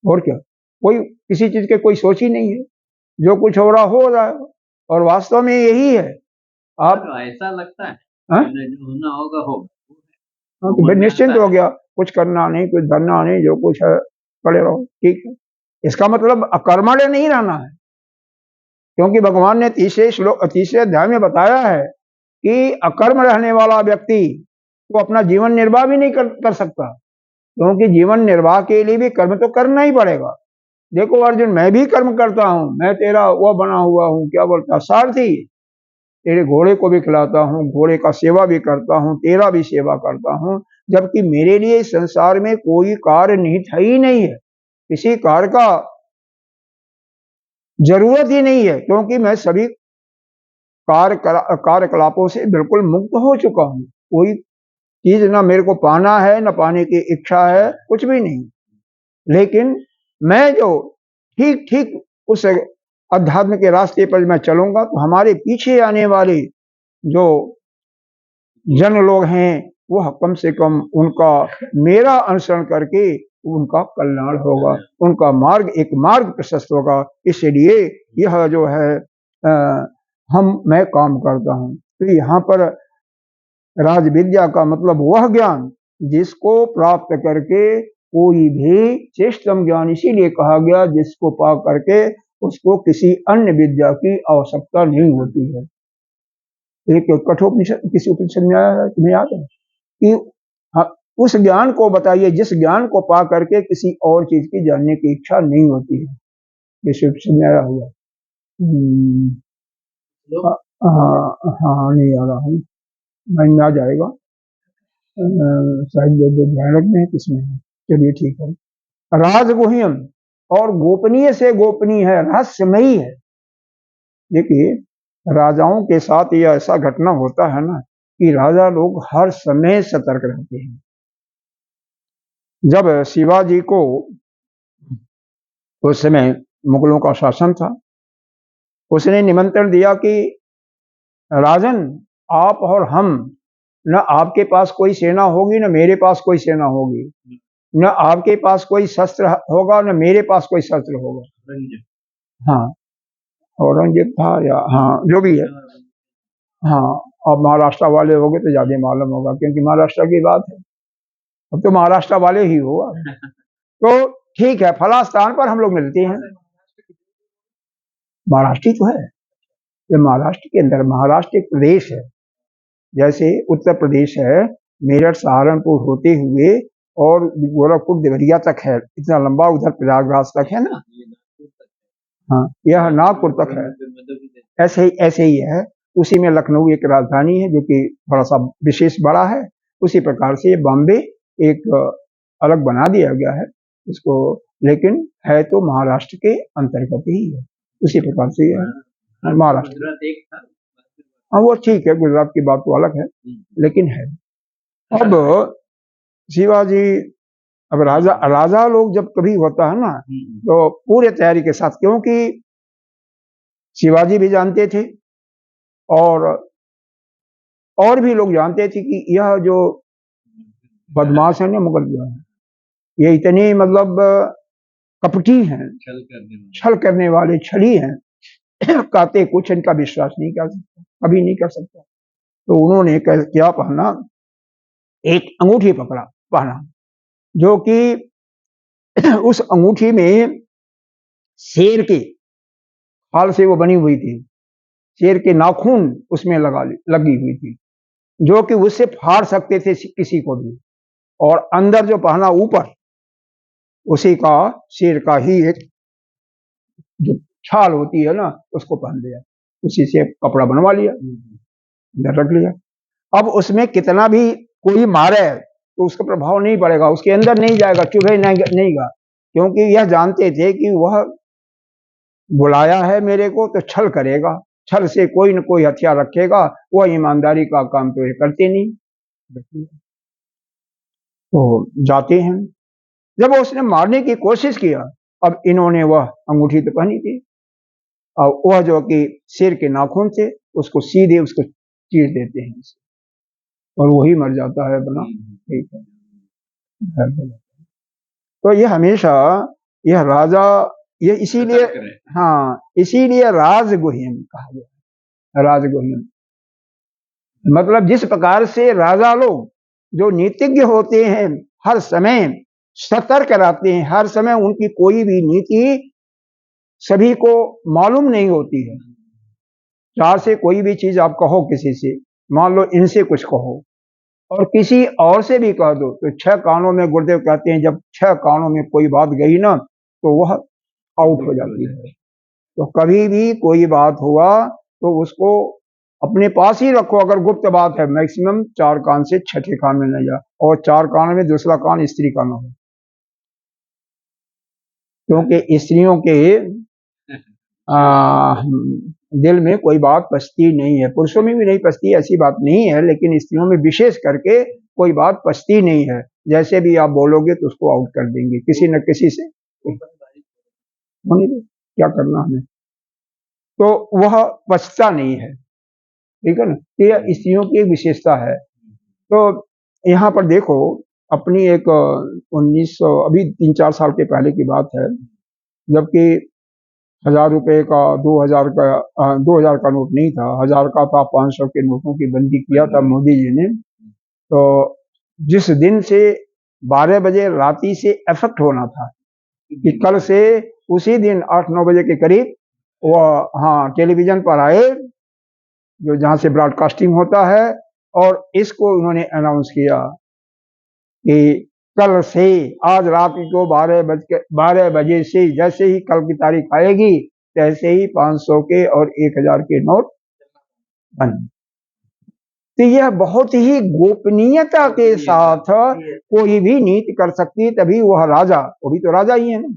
और क्या, कोई किसी चीज के कोई सोच ही नहीं है, जो कुछ हो रहा हो रहा है, और वास्तव में यही है। आप ऐसा लगता है हाँ? जो होना होगा हो, तो फिर निश्चिंत हो गया, कुछ करना नहीं, कुछ धरना नहीं, जो कुछ है पड़े रहो, ठीक है। इसका मतलब अकर्मण्य नहीं रहना है, क्योंकि भगवान ने तीसरे अध्याय में बताया है कि अकर्म रहने वाला व्यक्ति वो अपना जीवन निर्वाह भी नहीं कर सकता, क्योंकि जीवन निर्वाह के लिए भी कर्म तो करना ही पड़ेगा। देखो अर्जुन, मैं भी कर्म करता हूं, मैं तेरा वो बना हुआ हूं, क्या बोलता, सारथी। तेरे घोड़े को भी खिलाता हूँ, घोड़े का सेवा भी करता हूँ, तेरा भी सेवा करता हूँ, जबकि मेरे लिए इस संसार में कोई कार्य निहित है ही नहीं है, किसी कार्य का जरूरत ही नहीं है, क्योंकि मैं सभी कार्यकलापों से बिल्कुल मुक्त हो चुका हूँ। कोई चीज ना मेरे को पाना है, ना पाने की इच्छा है, कुछ भी नहीं। लेकिन मैं जो ठीक ठीक उस अध्यात्म के रास्ते पर मैं चलूंगा, तो हमारे पीछे आने वाले जो जन लोग हैं, वह कम से कम उनका मेरा अनुसरण करके उनका कल्याण होगा, उनका मार्ग एक मार्ग प्रशस्त होगा। इसलिए यह जो है मैं काम करता हूँ। तो यहाँ पर राज विद्या का मतलब वह ज्ञान जिसको प्राप्त करके कोई भी श्रेष्ठतम ज्ञान इसीलिए कहा गया जिसको पा करके उसको किसी अन्य विद्या की आवश्यकता नहीं होती है। एक कठोपनिषद किसी उपनिषद में आया है, तुम्हें याद है कि उस ज्ञान को बताइए जिस ज्ञान को पा करके किसी और चीज की जानने की इच्छा नहीं होती है। किसी उपनिषद में आया हुआ हाँ नहीं आ रहा है, मन में आ जाएगा शायद ध्यान रखने किसमें है। चलिए ठीक है। राज गुह्यम और गोपनीय से गोपनीय है, रहस्यमयी है। देखिए राजाओं के साथ यह ऐसा घटना होता है ना कि राजा लोग हर समय सतर्क रहते हैं। जब शिवाजी को उस समय मुगलों का शासन था, उसने निमंत्रण दिया कि राजन आप और हम, न आपके पास कोई सेना होगी न मेरे पास कोई सेना होगी, न आपके पास कोई शस्त्र होगा न मेरे पास कोई शस्त्र होगा। हाँ औरंगजेब था या हाँ जो भी है। हाँ अब महाराष्ट्र वाले होंगे तो ज्यादा मालूम होगा क्योंकि महाराष्ट्र की बात है, अब तो महाराष्ट्र वाले ही हुआ। तो ठीक है, फला स्थान पर हम लोग मिलते हैं। महाराष्ट्र तो है, ये महाराष्ट्र के अंदर, महाराष्ट्र एक प्रदेश है, जैसे उत्तर प्रदेश है, मेरठ सहारनपुर होते हुए और गोरखपुर देवरिया तक है, इतना लंबा उधर प्रयागराज तक है ना। हाँ यह नागपुर तक है, ऐसे ही है। उसी में लखनऊ एक राजधानी है जो कि बड़ा सा विशेष बड़ा है। उसी प्रकार से बॉम्बे एक अलग बना दिया गया है इसको, लेकिन है तो महाराष्ट्र के अंतर्गत ही है। उसी प्रकार से महाराष्ट्र हाँ वो ठीक है, गुजरात की बात तो अलग है लेकिन है। अब शिवाजी, अब राजा लोग जब कभी होता है ना तो पूरे तैयारी के साथ, क्योंकि शिवाजी भी जानते थे और भी लोग जानते थे कि यह जो बदमाश है ना मुगल जो है, ये इतने मतलब कपटी हैं, छल करने वाले छली हैं, कहते कुछ इनका विश्वास नहीं कर सकता, कभी नहीं कर सकता। तो उन्होंने क्या पहना, एक अंगूठी पहना जो कि उस अंगूठी में शेर के खाल से वो बनी हुई थी, शेर के नाखून उसमें लगी हुई थी जो कि उससे फाड़ सकते थे किसी को भी। और अंदर जो पहना ऊपर, उसी का शेर का ही एक जो छाल होती है ना उसको पहन लिया, उसी से कपड़ा बनवा लिया, इधर रख लिया। अब उसमें कितना भी कोई मारे तो उसका प्रभाव नहीं पड़ेगा, उसके अंदर नहीं जाएगा, चुभे नहीं गा, क्योंकि यह जानते थे कि वह बुलाया है मेरे को तो छल करेगा, छल से कोई न कोई हथियार रखेगा, वह ईमानदारी का काम तो ये करते नहीं। तो जाते हैं, जब उसने मारने की कोशिश किया, अब इन्होंने वह अंगूठी तो पहनी थी, और वह जो कि शेर के नाखून से उसको सीधे उसको चीर देते हैं और वही मर जाता है बना। ठीक है, तो ये हमेशा यह राजा, ये इसीलिए हाँ इसीलिए राजगुह्यम कहा गया। राजगुह्यम मतलब जिस प्रकार से राजा लोग जो नीतिज्ञ होते हैं हर समय सतर्क रहते हैं, हर समय उनकी कोई भी नीति सभी को मालूम नहीं होती है। चार से कोई भी चीज आप कहो किसी से, मान लो इनसे कुछ कहो और किसी और से भी कह दो तो 6 कानों में, गुरुदेव कहते हैं जब 6 कानों में कोई बात गई ना तो वह आउट हो जाती है। तो कभी भी कोई बात हुआ तो उसको अपने पास ही रखो। अगर गुप्त बात है, मैक्सिमम 4 कान से छठे कान में न जा, और 4 कान में दूसरा कान स्त्री का न हो, क्योंकि स्त्रियों के दिल में कोई बात पचती नहीं है। पुरुषों में भी नहीं पचती, ऐसी बात नहीं है, लेकिन स्त्रियों में विशेष करके कोई बात पचती नहीं है। जैसे भी आप बोलोगे तो उसको आउट कर देंगे किसी न किसी से। होने दो, क्या करना हमें, तो वह पचता नहीं है, ठीक है ना। ये स्त्रियों की एक विशेषता है। तो यहाँ पर देखो, अपनी एक 1900 अभी 3-4 साल के पहले की बात है, जबकि 1000 रुपए का 2000 का नोट नहीं था, 1000 का था, 500 के नोटों की बंदी किया था मोदी जी ने। तो जिस दिन से 12 बजे राती से इफेक्ट होना था कि कल से उसी दिन 8-9 बजे के करीब वह टेलीविजन पर आए, जो जहां से ब्रॉडकास्टिंग होता है, और इसको उन्होंने अनाउंस किया कि कल से, आज रात को 12 बजे से, जैसे ही कल की तारीख आएगी, तैसे ही 500 के और 1000 के नोट बंद। तो यह बहुत ही गोपनीयता के साथ कोई भी नीति कर सकती है, तभी वह राजा, वो भी तो राजा ही है ना,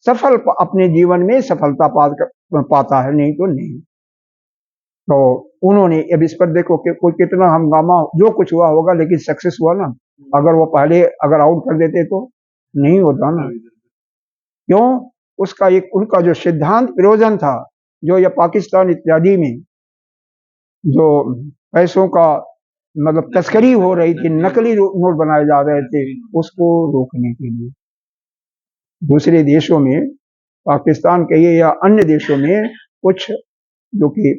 सफल अपने जीवन में सफलता पाता है, नहीं तो नहीं। तो उन्होंने अब इस पर देखो कि कोई कितना हंगामा, जो कुछ हुआ होगा, लेकिन सक्सेस हुआ ना। अगर वो पहले अगर आउट कर देते तो नहीं होता ना। क्यों? उसका एक उनका जो सिद्धांत प्रयोजन था, जो ये पाकिस्तान इत्यादि में जो पैसों का मतलब तस्करी हो रही थी, नकली नोट बनाए जा रहे थे, उसको रोकने के लिए दूसरे देशों में, पाकिस्तान के या अन्य देशों में, कुछ जो कि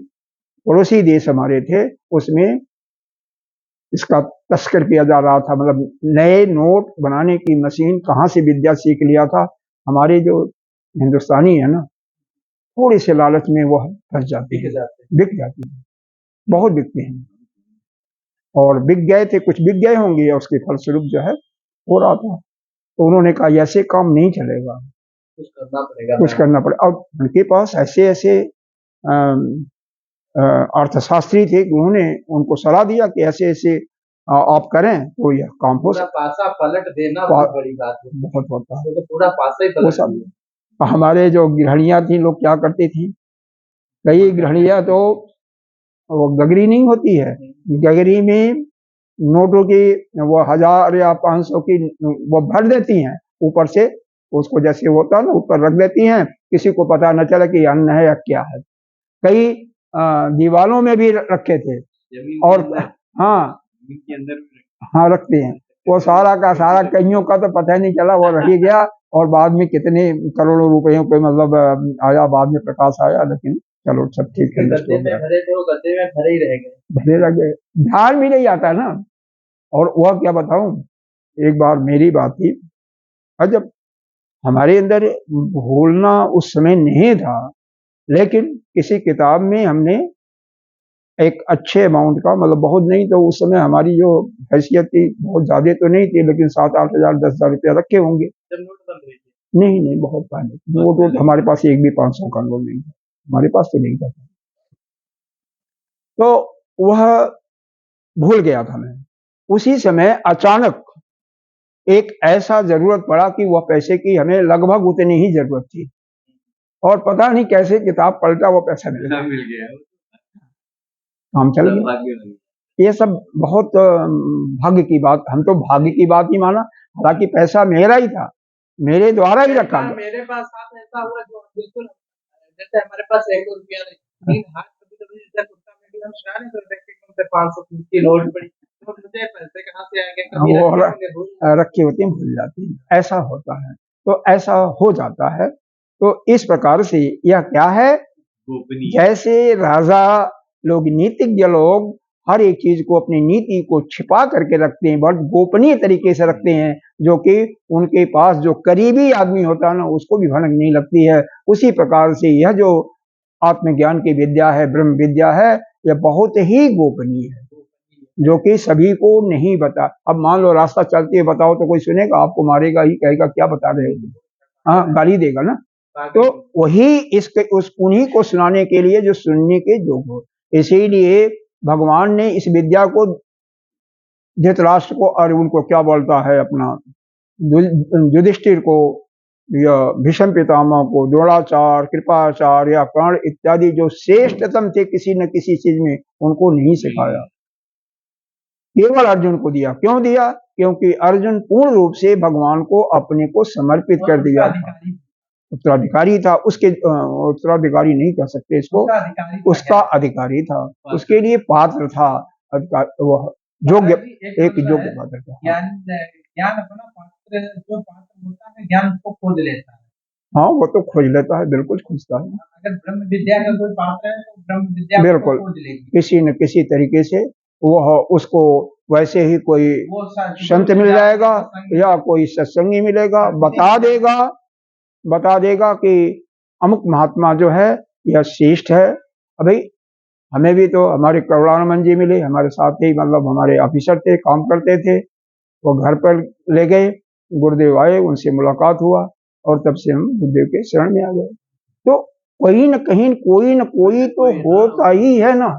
पड़ोसी देश हमारे थे, उसमें इसका तस्कर किया जा रहा था। मतलब नए नोट बनाने की मशीन कहाँ से विद्या सीख लिया था। हमारे जो हिंदुस्तानी है ना, थोड़ी से लालच में वह फंस जाते हैं, बिक जाते हैं, बहुत बिकते हैं, और बिक गए थे, कुछ बिक गए होंगे, और उसके फलस्वरूप जो है हो रहा था। तो उन्होंने कहा ऐसे काम नहीं चलेगा, कुछ करना पड़ेगा। और उनके पास ऐसे ऐसे अर्थशास्त्री थे कि उन्होंने उनको सलाह दिया कि ऐसे ऐसे आप करें तो यह काम हो सकता। पासा पलट देना बहुत बड़ी बात है, बहुत होता है, तो पूरा पासा ही पलट दिया। हमारे जो गृहणियां थी, लोग क्या करती थी, कई गृहणियां तो वो गगरी नहीं होती है, गगरी में नोटों की वो 1000 या 500 की वो भर देती हैं ऊपर से, उसको जैसे होता है ना ऊपर रख देती हैं, किसी को पता न चले कि अन्न है या क्या है। कई दीवालों में भी रखे थे, और हाँ रखते हैं। वो सारा का सारा कईयों का तो पता ही नहीं चला, वो रह गया, और बाद में कितने करोड़ों रुपयों पे मतलब आया, बाद में प्रकाश आया, लेकिन चलो सब ठीक है, गद्दे में भरे थे, वो गद्दे में भरे ही रह गए, भरे रह गए, ध्यान भी नहीं आता ना। और वह क्या बताऊं, एक बार मेरी बात थी, जब हमारे अंदर भूलना उस समय नहीं था, लेकिन किसी किताब में हमने एक अच्छे अमाउंट का, मतलब बहुत नहीं तो उस समय हमारी जो हैसियत थी बहुत ज्यादा तो नहीं थी, लेकिन 7-8 हजार 10,000 रुपया रखे होंगे। नहीं नहीं, बहुत पहले नोट हमारे पास एक भी 500 का नोट नहीं था, हमारे पास तो नहीं था। तो वह भूल गया था मैं। उसी समय अचानक एक ऐसा जरूरत पड़ा कि वह पैसे की हमें लगभग उतनी ही जरूरत थी, और पता नहीं कैसे किताब पलटा, वो पैसा मिल गया, काम चल गया। ये सब बहुत भाग्य की बात, हम तो भाग्य की बात ही माना, हालांकि पैसा मेरा ही था, मेरे द्वारा ही रखा गया। मेरे पास साथ ऐसा हुआ जो बिल्कुल, जैसे हमारे पास 1 रुपया नहीं, हाथ कभी जैसे कुत्ता में भी हम शान कर सकते हैं, उनसे 500 की नोट पड़ी, तो मुझे पैसे कहाँ से आएंगे, कभी रखे होते हैं, भूल जाती है, ऐसा होता है, तो ऐसा हो जाता है। तो इस प्रकार से यह क्या है, जैसे राजा लोग, नीतिज्ञ लोग हर एक चीज को, अपनी नीति को छिपा करके रखते हैं, बहुत गोपनीय तरीके से रखते हैं, जो कि उनके पास जो करीबी आदमी होता है ना, उसको भी भनक नहीं लगती है। उसी प्रकार से यह जो आत्मज्ञान की विद्या है, ब्रह्म विद्या है, यह बहुत ही गोपनीय है, जो कि सभी को नहीं बता। अब मान लो रास्ता चलते हुए बताओ तो कोई सुनेगा, आपको मारेगा ही, कहेगा क्या बता रहे हो, हाँ गाली देगा ना। तो वही उन्हीं को सुनाने के लिए जो सुनने के योग्य हो। इसीलिए भगवान ने इस विद्या को धृतराष्ट्र को और उनको क्या बोलता है अपना युधिष्ठिर को या भीष्म पितामह को द्रोणाचार्य कृपाचार्य या कर्ण इत्यादि जो श्रेष्ठतम थे किसी न किसी चीज में उनको नहीं सिखाया, केवल अर्जुन को दिया। क्यों दिया? क्योंकि अर्जुन पूर्ण रूप से भगवान को अपने को समर्पित कर दिया था, उत्तराधिकारी था उसके, उत्तराधिकारी नहीं कह सकते इसको, उसका अधिकारी था, उसके लिए पात्र था, अधिकार वह योग्य, एक योग्य पात्र था। ज्ञान अपना पात्र, जो पात्र होता है ज्ञान को खोज लेता है। हाँ वो तो खोज लेता है, बिल्कुल खोजता है। अगर ब्रह्म विद्या का कोई पात्र है तो ब्रह्म विद्या बिल्कुल खोज लेगी, किसी न किसी तरीके से वह उसको वैसे ही कोई संत मिल जाएगा या कोई सत्संगी मिलेगा, बता देगा कि अमुक महात्मा जो है यह श्रेष्ठ है। अभी हमें भी तो हमारे करुणानंद जी मिले, हमारे साथ ही मतलब हमारे ऑफिसर थे, काम करते थे, वो घर पर ले गए, गुरुदेव आए, उनसे मुलाकात हुआ और तब से हम गुरुदेव के शरण में आ गए। तो कहीं न कहीं कोई न कोई तो होता ही है ना,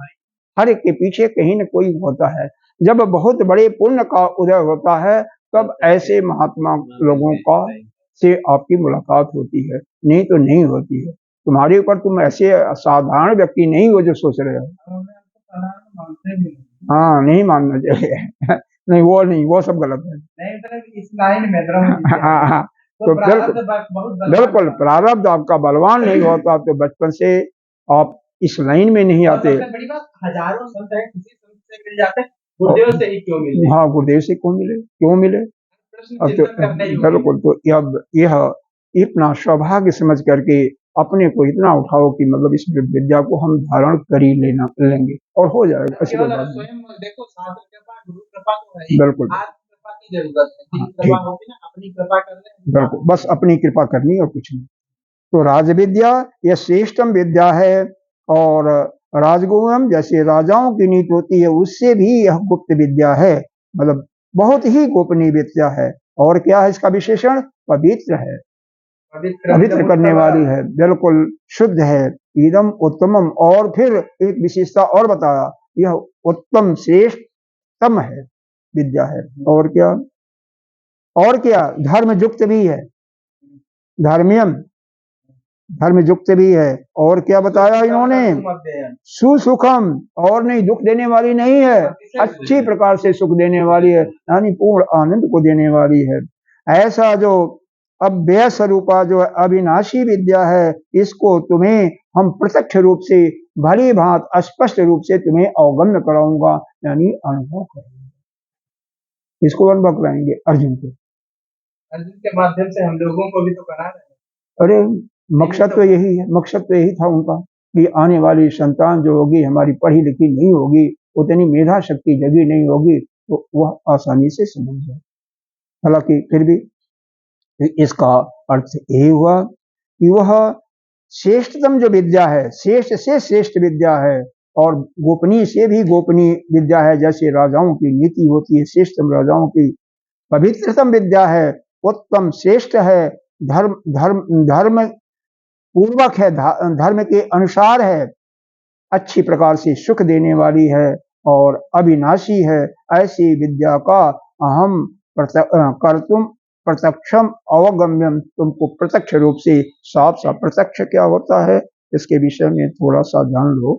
हर एक के पीछे कहीं न कोई होता है। जब बहुत बड़े पुण्य का उदय होता है तब ऐसे महात्मा लोगों का से आपकी मुलाकात होती है, नहीं तो नहीं होती है। तुम्हारे ऊपर तुम ऐसे साधारण व्यक्ति नहीं हो जो सोच रहे हो। हाँ नहीं मानना चाहिए नहीं वो सब गलत है। इस लाइन में हाँ तो बिल्कुल प्रारब्ध आपका बलवान नहीं होता तो बचपन से आप इस लाइन में नहीं आते। बड़ी बात, हजारों संत हैं, किसी संत से मिल जाते हैं, गुरुदेव से ही क्यों मिले? हाँ गुरुदेव से क्यों मिले? अब तो बिल्कुल, तो यह इतना सौभाग्य समझ करके अपने को इतना उठाओ कि मतलब इस विद्या को हम धारण कर ही लेंगे और हो जाएगा। ऐसी कोई बात नहीं। देखो शास्त्र कृपा, गुरु कृपा तो है ही, बिल्कुल कृपा की जरूरत है, कृपा होगी ना, अपनी कृपा कर ले, बिल्कुल बस अपनी कृपा करनी और कुछ नहीं। तो राजविद्या यह श्रेष्ठतम विद्या है और राजगुहम जैसे राजाओं की नीति होती है उससे भी यह गुप्त विद्या है, मतलब बहुत ही गोपनीय विद्या है। और क्या है इसका विशेषण? पवित्र है, पवित्र करने वाली है, बिल्कुल शुद्ध है, इदम उत्तमम। और फिर एक विशेषता और बताया, यह उत्तम श्रेष्ठतम है विद्या है। और क्या धर्म युक्त भी है, धर्म युक्त भी है। और क्या बताया इन्होंने? सुसुखम, और नहीं दुख देने वाली नहीं है, अच्छी प्रकार से सुख देने वाली है, यानी पूर्ण आनंद को देने वाली है। ऐसा जो अव्यय स्वरूपा जो अविनाशी विद्या है, इसको तुम्हें हम प्रत्यक्ष रूप से भली भांत स्पष्ट रूप से तुम्हें अवगम्य कराऊंगा, यानी अनुभव कराऊंगा। इसको अनुभव कराएंगे अर्जुन के माध्यम से हम लोगों को भी तो करा रहे हैं। अरे मकसद तो यही है, मकसद तो यही था उनका कि आने वाली संतान जो होगी हमारी पढ़ी लिखी नहीं होगी, उतनी मेधा शक्ति जगी नहीं होगी, तो वह आसानी से समझ जाए। हालांकि फिर भी इसका अर्थ यही हुआ कि वह श्रेष्ठतम जो विद्या है, श्रेष्ठ से श्रेष्ठ विद्या है और गोपनीय से भी गोपनीय विद्या है। जैसे राजाओं की नीति होती है, श्रेष्ठतम राजाओं की पवित्रतम विद्या है, उत्तम श्रेष्ठ है, धर्म पूर्वक है, धर्म के अनुसार है, अच्छी प्रकार से सुख देने वाली है और अविनाशी है। ऐसी विद्या का अहम कर्तुम प्रत्यक्षम अवगम्यम, तुमको प्रत्यक्ष रूप से साफ प्रत्यक्ष क्या होता है इसके विषय में थोड़ा सा जान लो।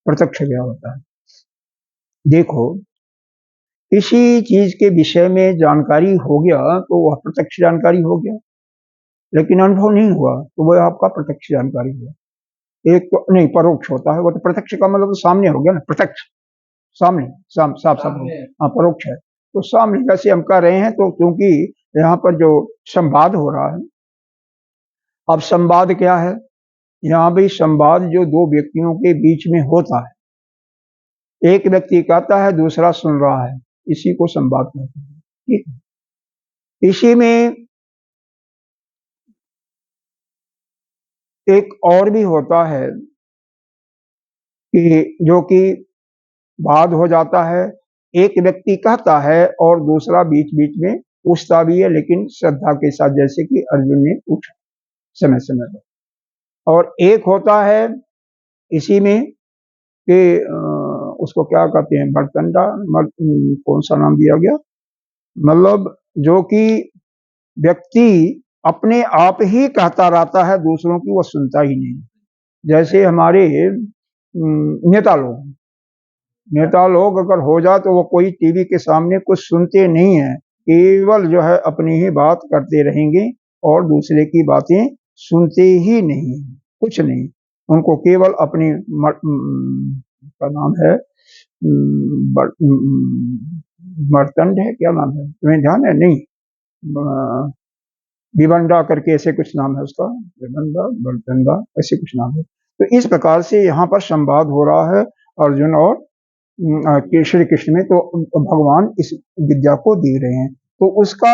प्रत्यक्ष क्या होता है? देखो, किसी चीज के विषय में जानकारी हो गया तो वह प्रत्यक्ष जानकारी हो गया, लेकिन अनुभव नहीं हुआ तो वह आपका प्रत्यक्ष जानकारी हुआ। एक तो नहीं परोक्ष होता है, वो तो प्रत्यक्ष का मतलब तो सामने हो गया ना, प्रत्यक्ष सामने साफ हाँ परोक्ष है तो सामने। जैसे हम कह रहे हैं तो क्योंकि यहाँ पर जो संवाद हो रहा है, अब संवाद क्या है? यहाँ भी संवाद जो दो व्यक्तियों के बीच में होता है, एक व्यक्ति कहता है दूसरा सुन रहा है, इसी को संवाद कहते हैं। ठीक है, इसी में एक और भी होता है कि जो कि वाद हो जाता है, एक व्यक्ति कहता है और दूसरा बीच बीच में पूछता भी है, लेकिन श्रद्धा के साथ, जैसे कि अर्जुन ने पूछा समय समय पर। और एक होता है इसी में कि उसको क्या कहते हैं, बरतंडा, कौन सा नाम दिया गया, मतलब जो कि व्यक्ति अपने आप ही कहता रहता है, दूसरों की वो सुनता ही नहीं। जैसे हमारे नेता लोग अगर हो जाए तो वो कोई टीवी के सामने कुछ सुनते नहीं है, केवल जो है अपनी ही बात करते रहेंगे और दूसरे की बातें सुनते ही नहीं, कुछ नहीं। उनको केवल अपनी का नाम है मर्तंड है, क्या नाम है तुम्हें ध्यान है? नहीं, विबंडा करके ऐसे कुछ नाम है उसका, विबंडा बरतंडा ऐसे कुछ नाम है। तो इस प्रकार से यहाँ पर संवाद हो रहा है अर्जुन और श्री कृष्ण में। तो भगवान इस विद्या को दे रहे हैं, तो उसका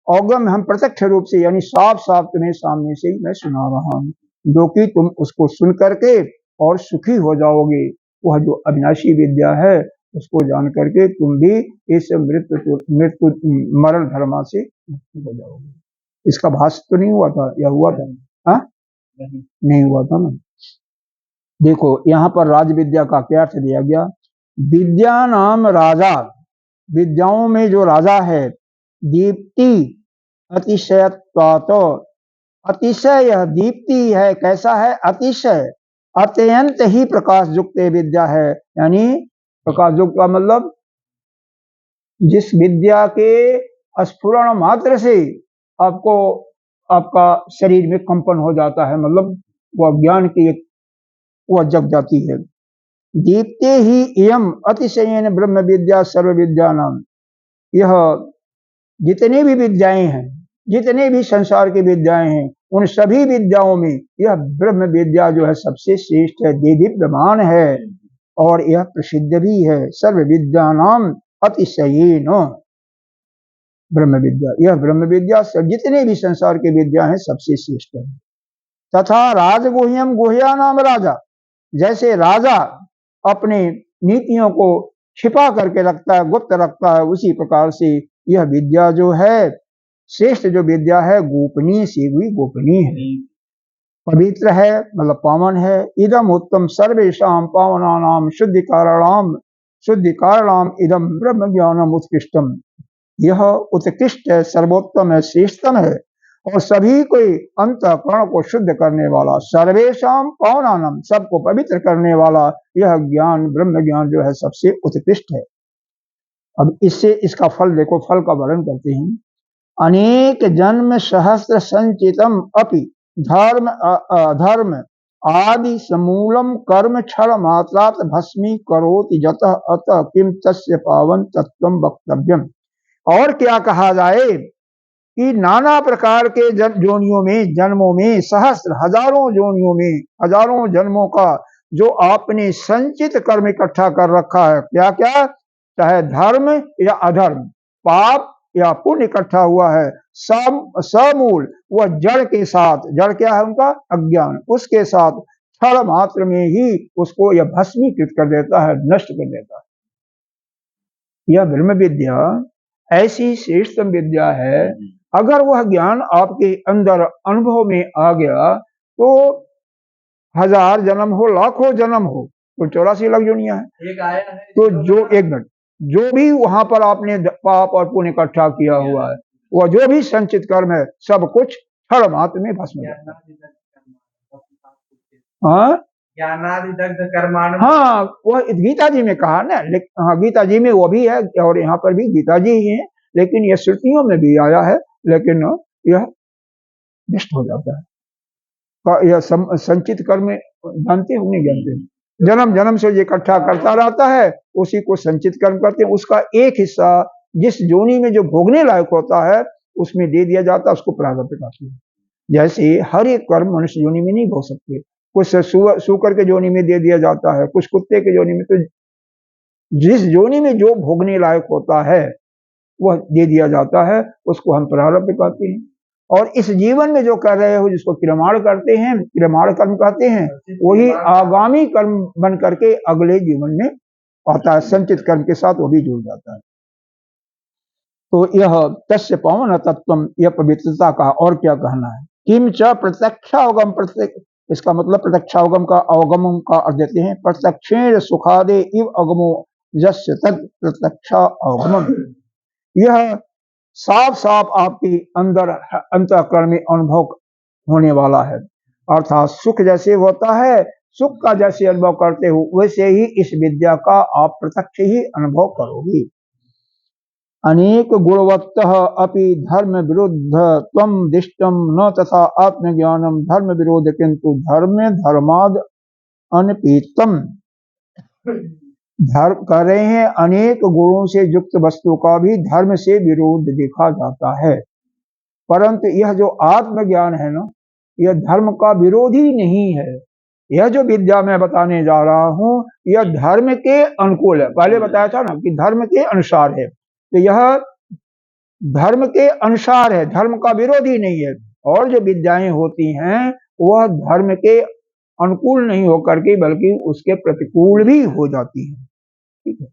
अवगम हम प्रत्यक्ष रूप से, यानी साफ साफ तुम्हें सामने से ही मैं सुना रहा हूँ, जो कि तुम उसको सुन करके और सुखी हो जाओगे। वह जो अविनाशी विद्या है उसको जान करके तुम भी इस मृत्यु मरण धर्मा से मुक्त हो जाओगे। इसका भाष्य तो नहीं हुआ था, या हुआ था? हाँ, नहीं हुआ था ना। देखो यहाँ पर राज विद्या का क्या अर्थ दिया गया, विद्या नाम राजा, विद्याओं में जो राजा है, दीप्ति अतिशयत्वात्, अतिशय यह दीप्ति है, कैसा है? अतिशय, अत्यंत ही प्रकाश युक्त विद्या है। यानी प्रकाश युक्त का मतलब जिस विद्या के स्फुरण मात्र से आपको आपका शरीर में कंपन हो जाता है, मतलब वह ज्ञान की एक वह जग जाती है। दीप्ते ही इयम अतिशयन ब्रह्म विद्या सर्व विद्या नाम, यह जितने भी विद्याएं हैं, जितने भी संसार की विद्याएं हैं, उन सभी विद्याओं में यह ब्रह्म विद्या जो है सबसे श्रेष्ठ है, दिव्यमान है और यह प्रसिद्ध भी है। सर्व विद्या नाम अतिशयन ब्रह्म विद्या, यह ब्रह्म विद्या जितने भी संसार की विद्या हैं सबसे श्रेष्ठ है। तथा राजगुह्यम गुह्या नाम राजा, जैसे राजा अपने नीतियों को छिपा करके रखता है, गुप्त रखता है, उसी प्रकार से यह विद्या जो है श्रेष्ठ, जो विद्या है गोपनीय से हुई गोपनीय है, पवित्र है, मतलब पावन है। इदम उत्तम सर्वेशाम पावनानाम शुद्धि कारणाम इदम ब्रह्म ज्ञानम उत्कृष्टम, यह उत्कृष्ट है, सर्वोत्तम है, श्रेष्ठतम है और सभी कोई अंतःकरण को शुद्ध करने वाला, सर्वेशाम पावनानम, सबको पवित्र करने वाला यह ज्ञान, ब्रह्म ज्ञान जो है सबसे उत्कृष्ट है। अब इससे इसका फल देखो, फल का वर्णन करते हैं। अनेक जन्म सहस्त्र संचितम अपि धर्म अधर्म आदि समूलम कर्म क्षण मात्रात भस्मी करोति जतः अतः किम तस्य पावन तत्वम वक्तव्यम। और क्या कहा जाए कि नाना प्रकार के जोनियों में, जन्मों में, सहस्त्र हजारों जोनियों में, हजारों जन्मों का जो आपने संचित कर्म इकट्ठा कर रखा है, क्या क्या, चाहे धर्म या अधर्म, पाप या पुण्य इकट्ठा हुआ है, समूल वह जड़ के साथ, जड़ क्या है उनका? अज्ञान, उसके साथ क्षण मात्र में ही उसको यह भस्मीकृत कर देता है, नष्ट कर देता है। यह ब्रह्म विद्या ऐसी श्रेष्ठतम विद्या है, अगर वह ज्ञान आपके अंदर अनुभव में आ गया तो 1000 जन्म हो, लाखों जन्म हो, तो 84 लाख दुनिया है। एक आया है तो जो एक मिनट, जो भी वहां पर आपने पाप और पुण्य इकट्ठा किया हुआ है, वह जो भी संचित कर्म है, सब कुछ क्षण मात्र में भस्म हो जाता है। हाँ, ज्ञानादिदग्ध कर्माणि, हाँ, वह गीता जी में कहा ना, हाँ गीता जी में वो भी है और यहाँ पर भी गीता जी ही है, लेकिन यह श्रुतियों में भी आया है, लेकिन यह नष्ट हो जाता है। यह संचित कर्म जानते हो, नहीं जानते? जन्म जन्म से इकट्ठा करता रहता है, उसी को संचित कर्म कहते हैं। उसका एक हिस्सा जिस जोनी में जो भोगने लायक होता है उसमें दे दिया जाता है, उसको प्रारब्ध कहते हैं। जैसे हर एक कर्म मनुष्य जोनी में नहीं भोग सकते, कुछ सूकर के जोनी में दे दिया जाता है, कुछ कुत्ते के जोनी में, तो जिस जोनी में जो भोगने लायक होता है वह दे दिया जाता है, उसको हम प्रारब्ध कहते हैं। और इस जीवन में जो कर रहे हो, जिसको क्रियमाण करते हैं, क्रियमाण कर्म कहते हैं, वही आगामी कर्म बन करके अगले जीवन में आता है, संचित कर्म के साथ वो भी जुड़ जाता है। तो यह तस्य पावन तत्वम, यह पवित्रता का और क्या कहना है। किम च प्रत्यक्षावगम, इसका मतलब प्रत्यक्षावगम का अवगम का अर्थ देते हैं, प्रत्यक्षेण सुखादे इव अगमो यस्य तद प्रत्यक्षा अवगमम। यह साफ साफ आपके अंदर अंतःकरण में अनुभव होने वाला है, अर्थात सुख जैसे होता है, सुख का जैसे अनुभव करते हो वैसे ही इस विद्या का आप प्रत्यक्ष ही अनुभव करोगे। अनेक गुणवत्तः अपि धर्म विरुद्ध त्वं दिष्टम न तथा आत्मज्ञानम धर्म विरोध किंतु धर्म धर्माद अनपीतम। धर्म कर रहे हैं, अनेक गुणों से युक्त वस्तु का भी धर्म से विरोध देखा जाता है, परंतु यह जो आत्मज्ञान है ना, यह धर्म का विरोधी नहीं है। यह जो विद्या मैं बताने जा रहा हूं यह धर्म के अनुकूल है। पहले बताया था ना कि धर्म के अनुसार है, तो यह धर्म के अनुसार है, धर्म का विरोधी नहीं है। और जो विद्याएं होती हैं वह धर्म के अनुकूल नहीं होकर के बल्कि उसके प्रतिकूल भी हो जाती है, ठीक है,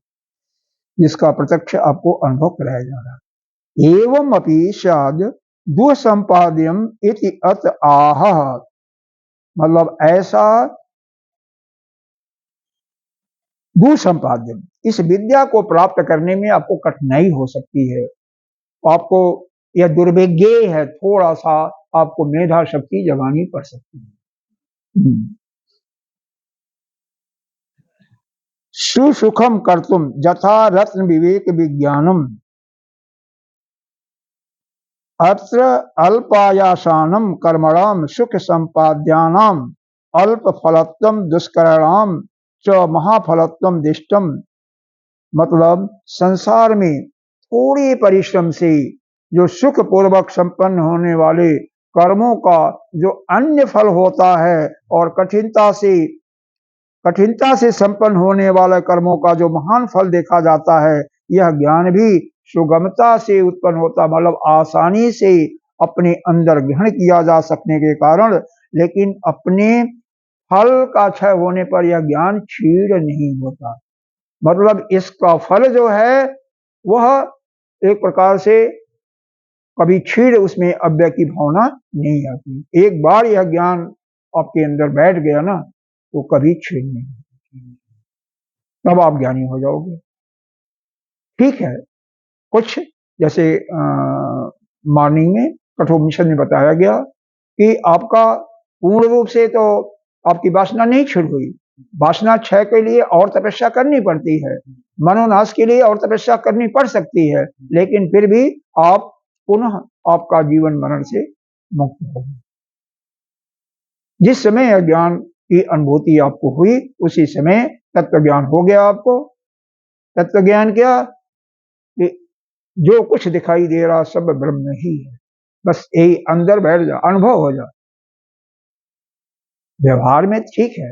जिसका प्रत्यक्ष आपको अनुभव कराया जा रहा है। एवं अपि शाद दुसंपाद्यम इति अत आह, मतलब ऐसा दुसंपाद्यम, इस विद्या को प्राप्त करने में आपको कठिनाई हो सकती है, आपको यह दुर्विज्ञेय है, थोड़ा सा आपको मेधा शक्ति जगानी पड़ सकती है। सुसुखम कर्तुम यथा रत्न विवेक विज्ञानम अत्र अल्पायासानम कर्मणाम सुख संपाद्यानाम अल्प फलत्वम दुष्करणाम च महाफलत्वम दिष्टम। मतलब संसार में थोड़े परिश्रम से जो सुख पूर्वक संपन्न होने वाले कर्मों का जो अन्य फल होता है और कठिनता से संपन्न होने वाले कर्मों का जो महान फल देखा जाता है, यह ज्ञान भी सुगमता से उत्पन्न होता, मतलब आसानी से अपने अंदर ग्रहण किया जा सकने के कारण, लेकिन अपने फल का क्षय होने पर यह ज्ञान क्षीण नहीं होता। मतलब इसका फल जो है वह एक प्रकार से कभी क्षीण, उसमें अव्यय की भावना नहीं आती। एक बार यह ज्ञान आपके अंदर बैठ गया ना तो कभी क्षीण नहीं, तब आप ज्ञानी हो जाओगे। ठीक है, कुछ जैसे मॉर्निंग में कठोपनिषद में बताया गया कि आपका पूर्ण रूप से तो आपकी वासना नहीं क्षीण हुई, वासना क्षय के लिए और तपस्या करनी पड़ती है, मनोनाश के लिए और तपस्या करनी पड़ सकती है, लेकिन फिर भी आप पुनः आपका जीवन मरण से मुक्त होंगे। जिस समय यह ज्ञान की अनुभूति आपको हुई उसी समय तत्व ज्ञान हो गया आपको। तत्व ज्ञान क्या कि जो कुछ दिखाई दे रहा सब ब्रह्म ही है, बस यही अंदर बैठ जा, अनुभव हो जा। व्यवहार में ठीक है,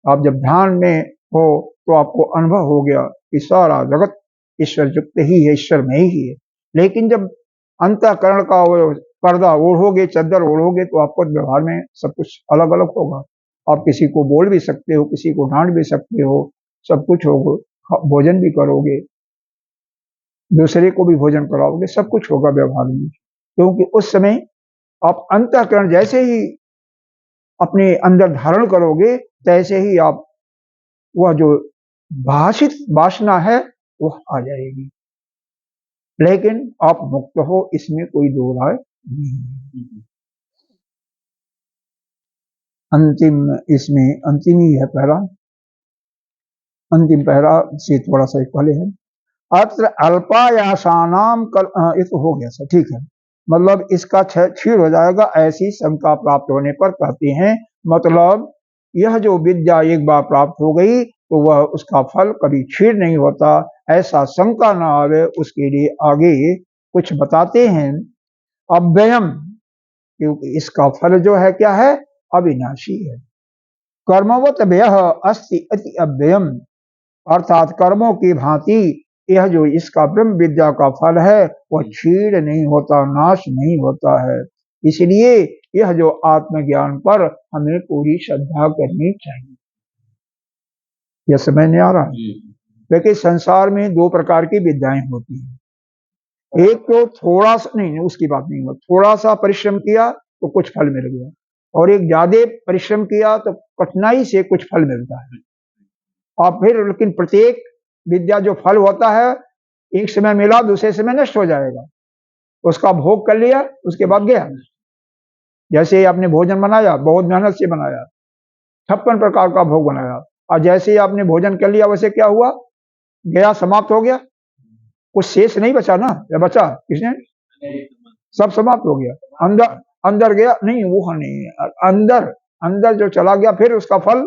आप जब ध्यान में हो तो आपको अनुभव हो गया कि सारा जगत ईश्वर युक्त ही है, ईश्वर में ही है, लेकिन जब अंतःकरण का पर्दा ओढ़ोगे, चद्दर ओढ़ोगे, तो आपको व्यवहार में सब कुछ अलग अलग होगा। आप किसी को बोल भी सकते हो, किसी को डांट भी सकते हो, सब कुछ होगा, भोजन भी करोगे, दूसरे को भी भोजन कराओगे, सब कुछ होगा व्यवहार में, क्योंकि उस समय आप अंतःकरण जैसे ही अपने अंदर धारण करोगे तैसे ही आप वह जो भाषित वासना है वह आ जाएगी, लेकिन आप मुक्त हो, इसमें कोई दो राय नहीं। अंतिम, इसमें अंतिम ही है पहला, अंतिम पहला से थोड़ा सा एक पहले है। अत्र अल्पायासानाम ये तो हो गया सर, ठीक है, मतलब इसका क्षीण हो जाएगा ऐसी शंका प्राप्त होने पर कहते हैं, मतलब यह जो विद्या एक बार प्राप्त हो गई तो वह उसका फल कभी क्षीण नहीं होता, ऐसा शंका न आवे, उसके लिए आगे कुछ बताते हैं। अव्ययम, क्योंकि इसका फल जो है क्या है, अविनाशी है। कर्मवत व्यय अस्ति अति अव्ययम, अर्थात कर्मों की भांति यह जो इसका ब्रह्म विद्या का फल है वह क्षीण नहीं होता, नाश नहीं होता है। इसलिए यह जो आत्मज्ञान पर हमें पूरी श्रद्धा करनी चाहिए। यह समझ नहीं आ रहा है? लेकिन संसार में दो प्रकार की विद्याएं होती हैं, एक तो थोड़ा सा नहीं, उसकी बात नहीं हुआ, थोड़ा सा परिश्रम किया तो कुछ फल मिल गया, और एक ज्यादा परिश्रम किया तो कठिनाई से कुछ फल मिलता है। और फिर लेकिन प्रत्येक विद्या जो फल होता है एक समय मिला दूसरे समय नष्ट हो जाएगा, उसका भोग कर लिया उसके बाद गया। जैसे आपने भोजन बनाया, बहुत मेहनत से बनाया, 56 प्रकार का भोग बनाया, और जैसे ही आपने भोजन कर लिया वैसे क्या हुआ, गया, समाप्त हो गया, कुछ शेष नहीं बचा ना, या बचा किसने, सब समाप्त हो गया। अंदर अंदर गया नहीं, वो नहीं, अंदर अंदर जो चला गया फिर उसका फल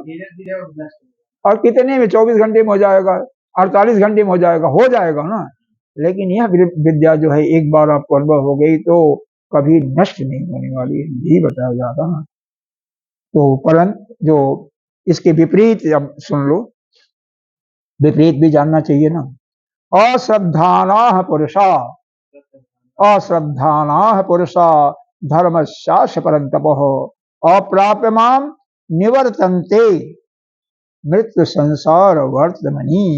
और कितने में, 24 घंटे में हो जाएगा, 48 घंटे में हो जाएगा ना। लेकिन यह विद्या जो है एक बार आपको अनुभव हो गई तो कभी नष्ट नहीं होने वाली है, यही बताया जाता ना। तो परंतु जो इसके विपरीत अब सुन लो, विपरीत भी जानना चाहिए ना। अश्रद्धानाः पुरुषा, अश्रद्धानाः पुरुषा धर्मस्यास्य परन्तपः अप्राप्यमां निवर्तन्ते मृत्यु संसार वर्तमनि।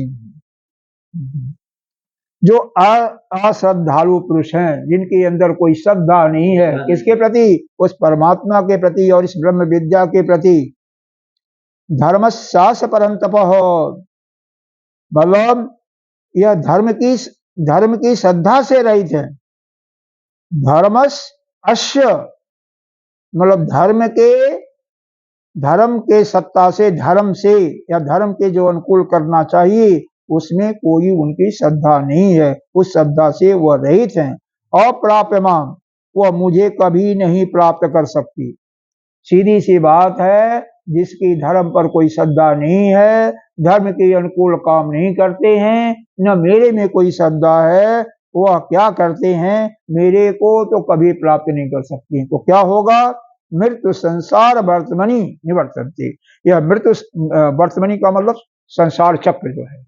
जो अश्रद्धालु पुरुष हैं, जिनके अंदर कोई श्रद्धा नहीं है, किसके प्रति, उस परमात्मा के प्रति और इस ब्रह्म विद्या के प्रति, धर्मस्यास्य परन्तपः, मतलब यह धर्म की श्रद्धा से रहित है। धर्मस अश्य, मतलब धर्म के सत्ता से, धर्म से या धर्म के जो अनुकूल करना चाहिए उसमें कोई उनकी श्रद्धा नहीं है, उस श्रद्धा से वह रहित हैं। अप्राप्यमाम, वह मुझे कभी नहीं प्राप्त कर सकती। सीधी सी बात है, जिसकी धर्म पर कोई श्रद्धा नहीं है, धर्म के अनुकूल काम नहीं करते हैं, न मेरे में कोई श्रद्धा है, वह क्या करते हैं, मेरे को तो कभी प्राप्त नहीं कर सकती। तो क्या होगा, मृत्यु संसार वर्तमनि निवर्तन्ते। यह मृत्यु वर्तमनि का मतलब संसार चक्र जो है,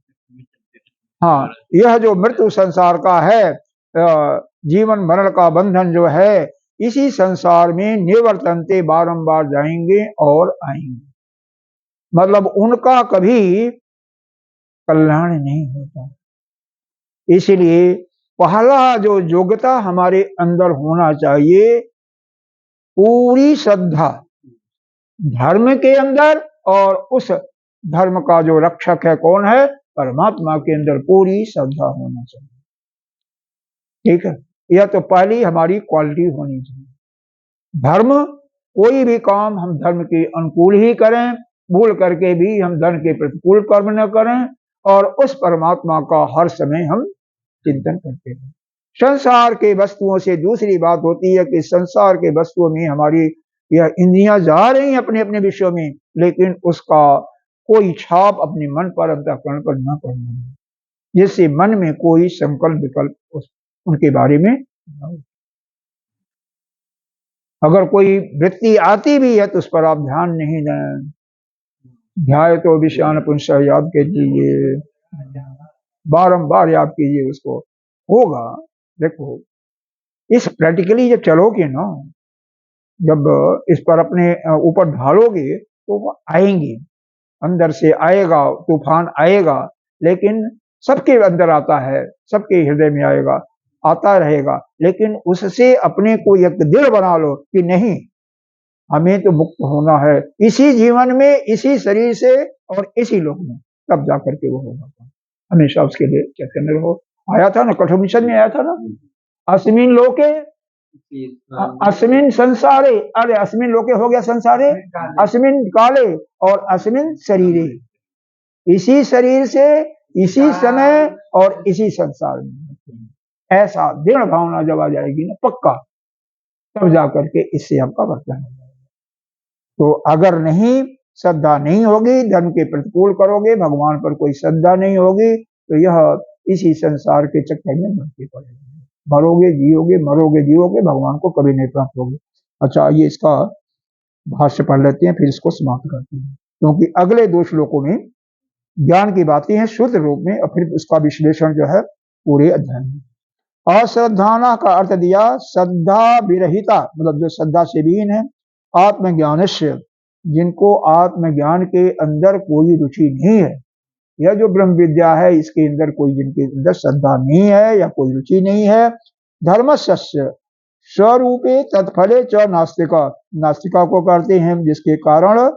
हाँ, यह जो मृत्यु संसार का है, जीवन मरण का बंधन जो है, इसी संसार में निवर्तन्ते, बारंबार जाएंगे और आएंगे, मतलब उनका कभी कल्याण नहीं होता। इसलिए पहला जो योग्यता हमारे अंदर होना चाहिए, पूरी श्रद्धा धर्म के अंदर, और उस धर्म का जो रक्षक है कौन है, परमात्मा के अंदर पूरी श्रद्धा होना चाहिए। ठीक है, यह तो पहली हमारी क्वालिटी होनी चाहिए। धर्म, कोई भी काम हम धर्म के अनुकूल ही करें, भूल करके भी हम धर्म के प्रतिकूल कर्म न करें, और उस परमात्मा का हर समय हम चिंतन करते हैं। संसार के वस्तुओं से दूसरी बात होती है कि संसार के वस्तुओं में हमारी यह इंद्रियां जा रही हैं अपने अपने विषयों में, लेकिन उसका कोई छाप अपने मन पर, अंतःकरण पर न पड़ने, जिससे मन में कोई संकल्प विकल्प उनके बारे में न हो। अगर कोई वृत्ति आती भी है तो उस पर आप ध्यान नहीं दें, ध्याय तो विषयान पुंस याद कीजिए, बारंबार याद कीजिए उसको, होगा। देखो, इस प्रैक्टिकली जब चलोगे ना, जब इस पर अपने ऊपर ढालोगे तो वो आएंगे, अंदर से आएगा, तूफान आएगा, लेकिन सबके अंदर आता है, सबके हृदय में आएगा, आता रहेगा, लेकिन उससे अपने को एक दिल बना लो कि नहीं, हमें तो मुक्त होना है इसी जीवन में, इसी शरीर से और इसी लोक में, तब जाकर के वो होगा। हमेशा उसके लिए चैतन्य रहो। आया था ना, कठोपनिषद में आया था ना, अस्मिन लोके अस्मिन संसारे, अरे अस्मिन लोके हो गया संसारे, अस्मिन काले और अस्मिन शरीरे, इसी शरीर से, इसी समय और इसी संसार में। ऐसा दृढ़ भावना जब आ जाएगी ना, पक्का, तब जाकर के इससे आपका वर्तन हो जाएगा। तो अगर नहीं, श्रद्धा नहीं होगी, धर्म के प्रतिकूल करोगे, भगवान पर कोई श्रद्धा नहीं होगी, तो यह इसी संसार के चक्कर में बढ़ते पड़ेगा, मरोगे जियोगे, मरोगे जियोगे, भगवान को कभी नहीं प्राप्त होगे। अच्छा, ये इसका भाष्य पढ़ लेते हैं, फिर इसको समाप्त करते हैं, क्योंकि अगले 2 श्लोकों में ज्ञान की बातें हैं शुद्ध रूप में, और फिर उसका विश्लेषण जो है पूरे अध्याय में। अश्रद्धाना का अर्थ दिया श्रद्धा विरहिता, मतलब जो श्रद्धा से विहीन है, आत्मज्ञानस्य, जिनको आत्मज्ञान के अंदर कोई रुचि नहीं है। यह जो ब्रह्म विद्या है, इसके अंदर कोई, जिनके अंदर श्रद्धा नहीं है या कोई रुचि नहीं है, धर्मस्य, स्वरूपे तत्फले च नास्तिका, नास्तिका को करते हैं जिसके कारण,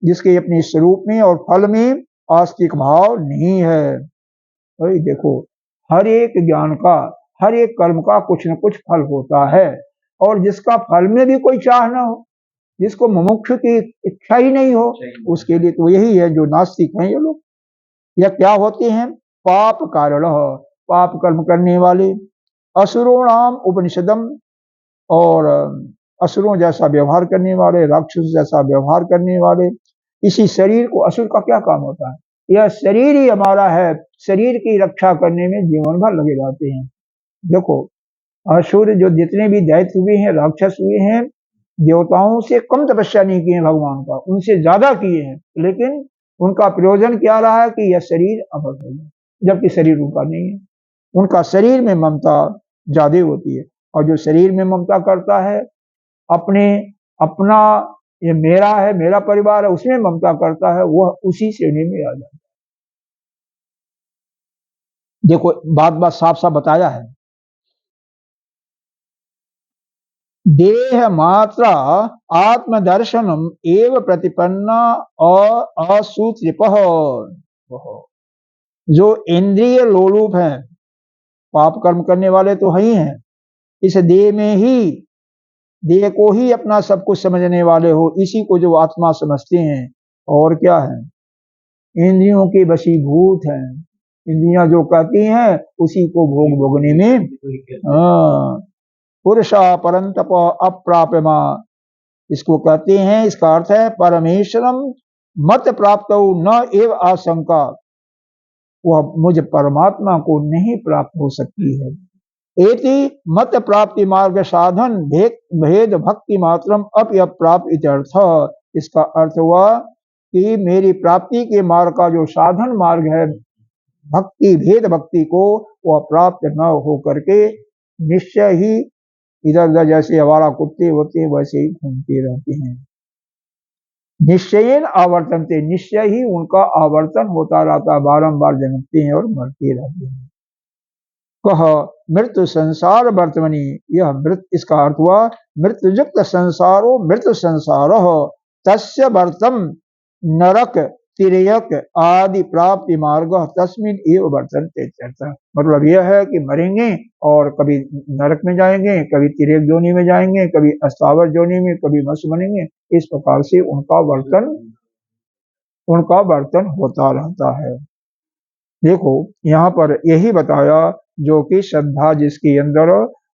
जिसके अपने स्वरूप में और फल में आस्तिक भाव नहीं है। भाई देखो, हर एक ज्ञान का, हर एक कर्म का कुछ न कुछ फल होता है, और जिसका फल में भी कोई चाह ना हो, जिसको मुमुक्षु की इच्छा ही नहीं हो, उसके लिए तो यही है जो नास्तिक हैं ये लोग। यह क्या होते हैं? पाप कारण, पाप कर्म करने वाले, असुरोणाम उपनिषदम, और असुरों जैसा व्यवहार करने वाले, राक्षस जैसा व्यवहार करने वाले। इसी शरीर को, असुर का क्या काम होता है? यह शरीर ही हमारा है, शरीर की रक्षा करने में जीवन भर लगे रहते हैं। देखो, असुर जो जितने भी दैत्य हुए हैं, राक्षस हुए हैं, देवताओं से कम तपस्या नहीं किए भगवान का, उनसे ज्यादा किए हैं, लेकिन उनका प्रयोजन क्या रहा है कि यह शरीर अमर हो जाए, जबकि शरीर उनका नहीं है। उनका शरीर में ममता ज्यादा होती है, और जो शरीर में ममता करता है, अपने, अपना, ये मेरा है, मेरा परिवार है, उसमें ममता करता है, वह उसी श्रेणी में आ जाता है। देखो, बात बात साफ साफ बताया है। देह मात्र आत्मदर्शनम एव प्रतिपन्ना असूत्रिप, जो इंद्रिय लोलुप हैं, पाप कर्म करने वाले तो ही हैं, इस देह में ही, देह को ही अपना सब कुछ समझने वाले हो, इसी को जो आत्मा समझते हैं, और क्या है? इंद्रियों के वशीभूत हैं, इंद्रियां जो कहती हैं उसी को भोग भोगने में। हाँ, पुरुषा परंतप अप्राप्यमा, इसको कहते हैं, इसका अर्थ है परमेश्वरम मत प्राप्त न एव आशंका, वह मुझ परमात्मा को नहीं प्राप्त हो सकती है। एति मत प्राप्ति मार्ग साधन भेद भक्ति मात्रम अप्राप्त इत्यर्थ। इसका अर्थ हुआ कि मेरी प्राप्ति के मार्ग का जो साधन मार्ग है, भक्ति, भेद भक्ति को, वह प्राप्त न हो करके निश्चय ही इधर उधर जैसे आवारा कुत्ते होते हैं वैसे ही घूमते रहते हैं। निश्चयन आवर्तनते, निश्चय ही उनका आवर्तन होता रहता, बारंबार जन्मते हैं और मरते रहते हैं। कह मृत्यु संसार वर्तमनी, यह मृत, इसका अर्थ हुआ मृत्युयुक्त संसारो मृत्यु संसार, तस्य वर्तम नरक तिर्यक आदि प्राप्ति मार्ग तस्मिन एव वर्तन्ते। मतलब यह है कि मरेंगे और कभी नरक में जाएंगे, कभी तिर्यक जोनि में जाएंगे, कभी अस्तावर जोनि में, कभी मत्स्य बनेंगे। इस प्रकार से उनका वर्तन होता रहता है। देखो, यहाँ पर यही बताया, जो कि श्रद्धा जिसके अंदर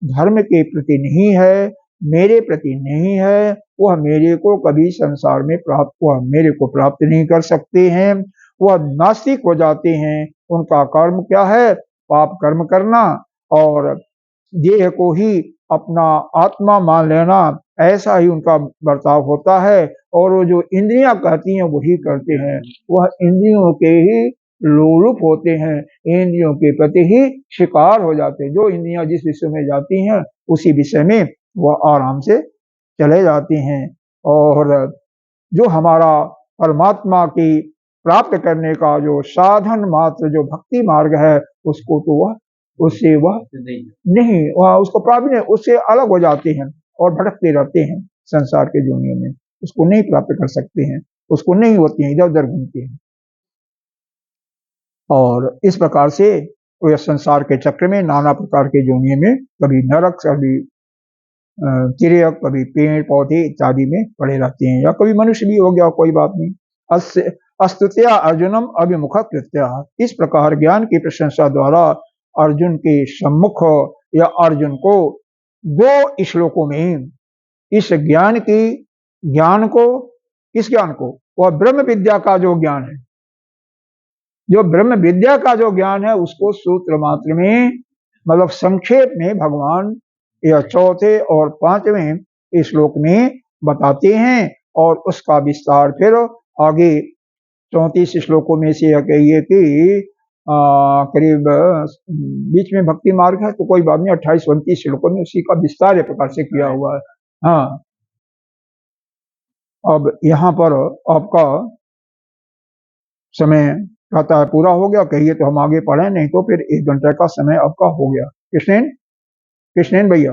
धर्म के प्रति नहीं है, मेरे प्रति नहीं है, वह मेरे को कभी संसार में प्राप्त, वह मेरे को प्राप्त नहीं कर सकते हैं, वह नास्तिक हो जाते हैं। उनका कर्म क्या है? पाप कर्म करना, और देह को ही अपना आत्मा मान लेना, ऐसा ही उनका बर्ताव होता है। और वो जो इंद्रियां कहती हैं वही करते हैं, वह इंद्रियों के ही लोलुप होते हैं, इंद्रियों के प्रति ही शिकार हो जाते हैं। जो इंद्रियां जिस विषय में जाती हैं उसी विषय में वह आराम से चले जाते हैं। और जो हमारा परमात्मा की प्राप्त करने का जो साधन मात्र जो भक्ति मार्ग है, उसको तो वह, उससे वह नहीं, वह उसको प्राप्त नहीं, उससे अलग हो जाते हैं और भटकते रहते हैं संसार के दुनिया में, उसको नहीं प्राप्त कर सकते हैं, उसको नहीं होते हैं, इधर उधर घूमते हैं। और इस प्रकार से वह संसार के चक्र में नाना प्रकार के जोनियों में, कभी नरक, कभी तिर्यक, कभी पेड़ पौधे इत्यादि में पड़े रहते हैं, या कभी मनुष्य भी हो गया, कोई बात नहीं। अस्तुत्या अर्जुनम अभिमुख कृत्या, इस प्रकार ज्ञान की प्रशंसा द्वारा अर्जुन के सम्मुख, या अर्जुन को 2 श्लोकों में इस ज्ञान को, किस ज्ञान को? वह ब्रह्म विद्या का जो ज्ञान है, जो ब्रह्म विद्या का जो ज्ञान है, उसको सूत्र मात्र में, मतलब संक्षेप में भगवान यह चौथे और 5वें श्लोक में बताते हैं, और उसका विस्तार फिर आगे 34 श्लोकों में से कहिए कि करीब बीच में भक्ति मार्ग है, तो कोई बात नहीं, 28-29 श्लोकों में उसी का विस्तार प्रकार से किया हुआ है। हाँ, अब यहाँ पर आपका समय कहता है पूरा हो गया, कहिए तो हम आगे पढ़ें, नहीं तो फिर 1 घंटे का समय आपका हो गया। कृष्णेन भैया।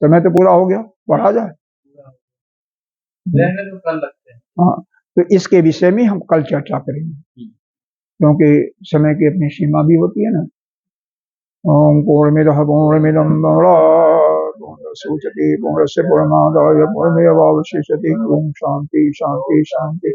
समय तो पूरा हो गया, बढ़ा जाए। रहने दो, कल लगते हैं। हाँ, तो इसके विषय में हम कल चर्चा करेंगे, क्योंकि समय की अपनी सीमा भी होती है ना। ओम पूर्णमिदः पूर्णमिदं पूर्णात् पूर्णस्य पूर्णमादाय पूर्णमेवावशिष्यते। ओम शांति शांति शांति।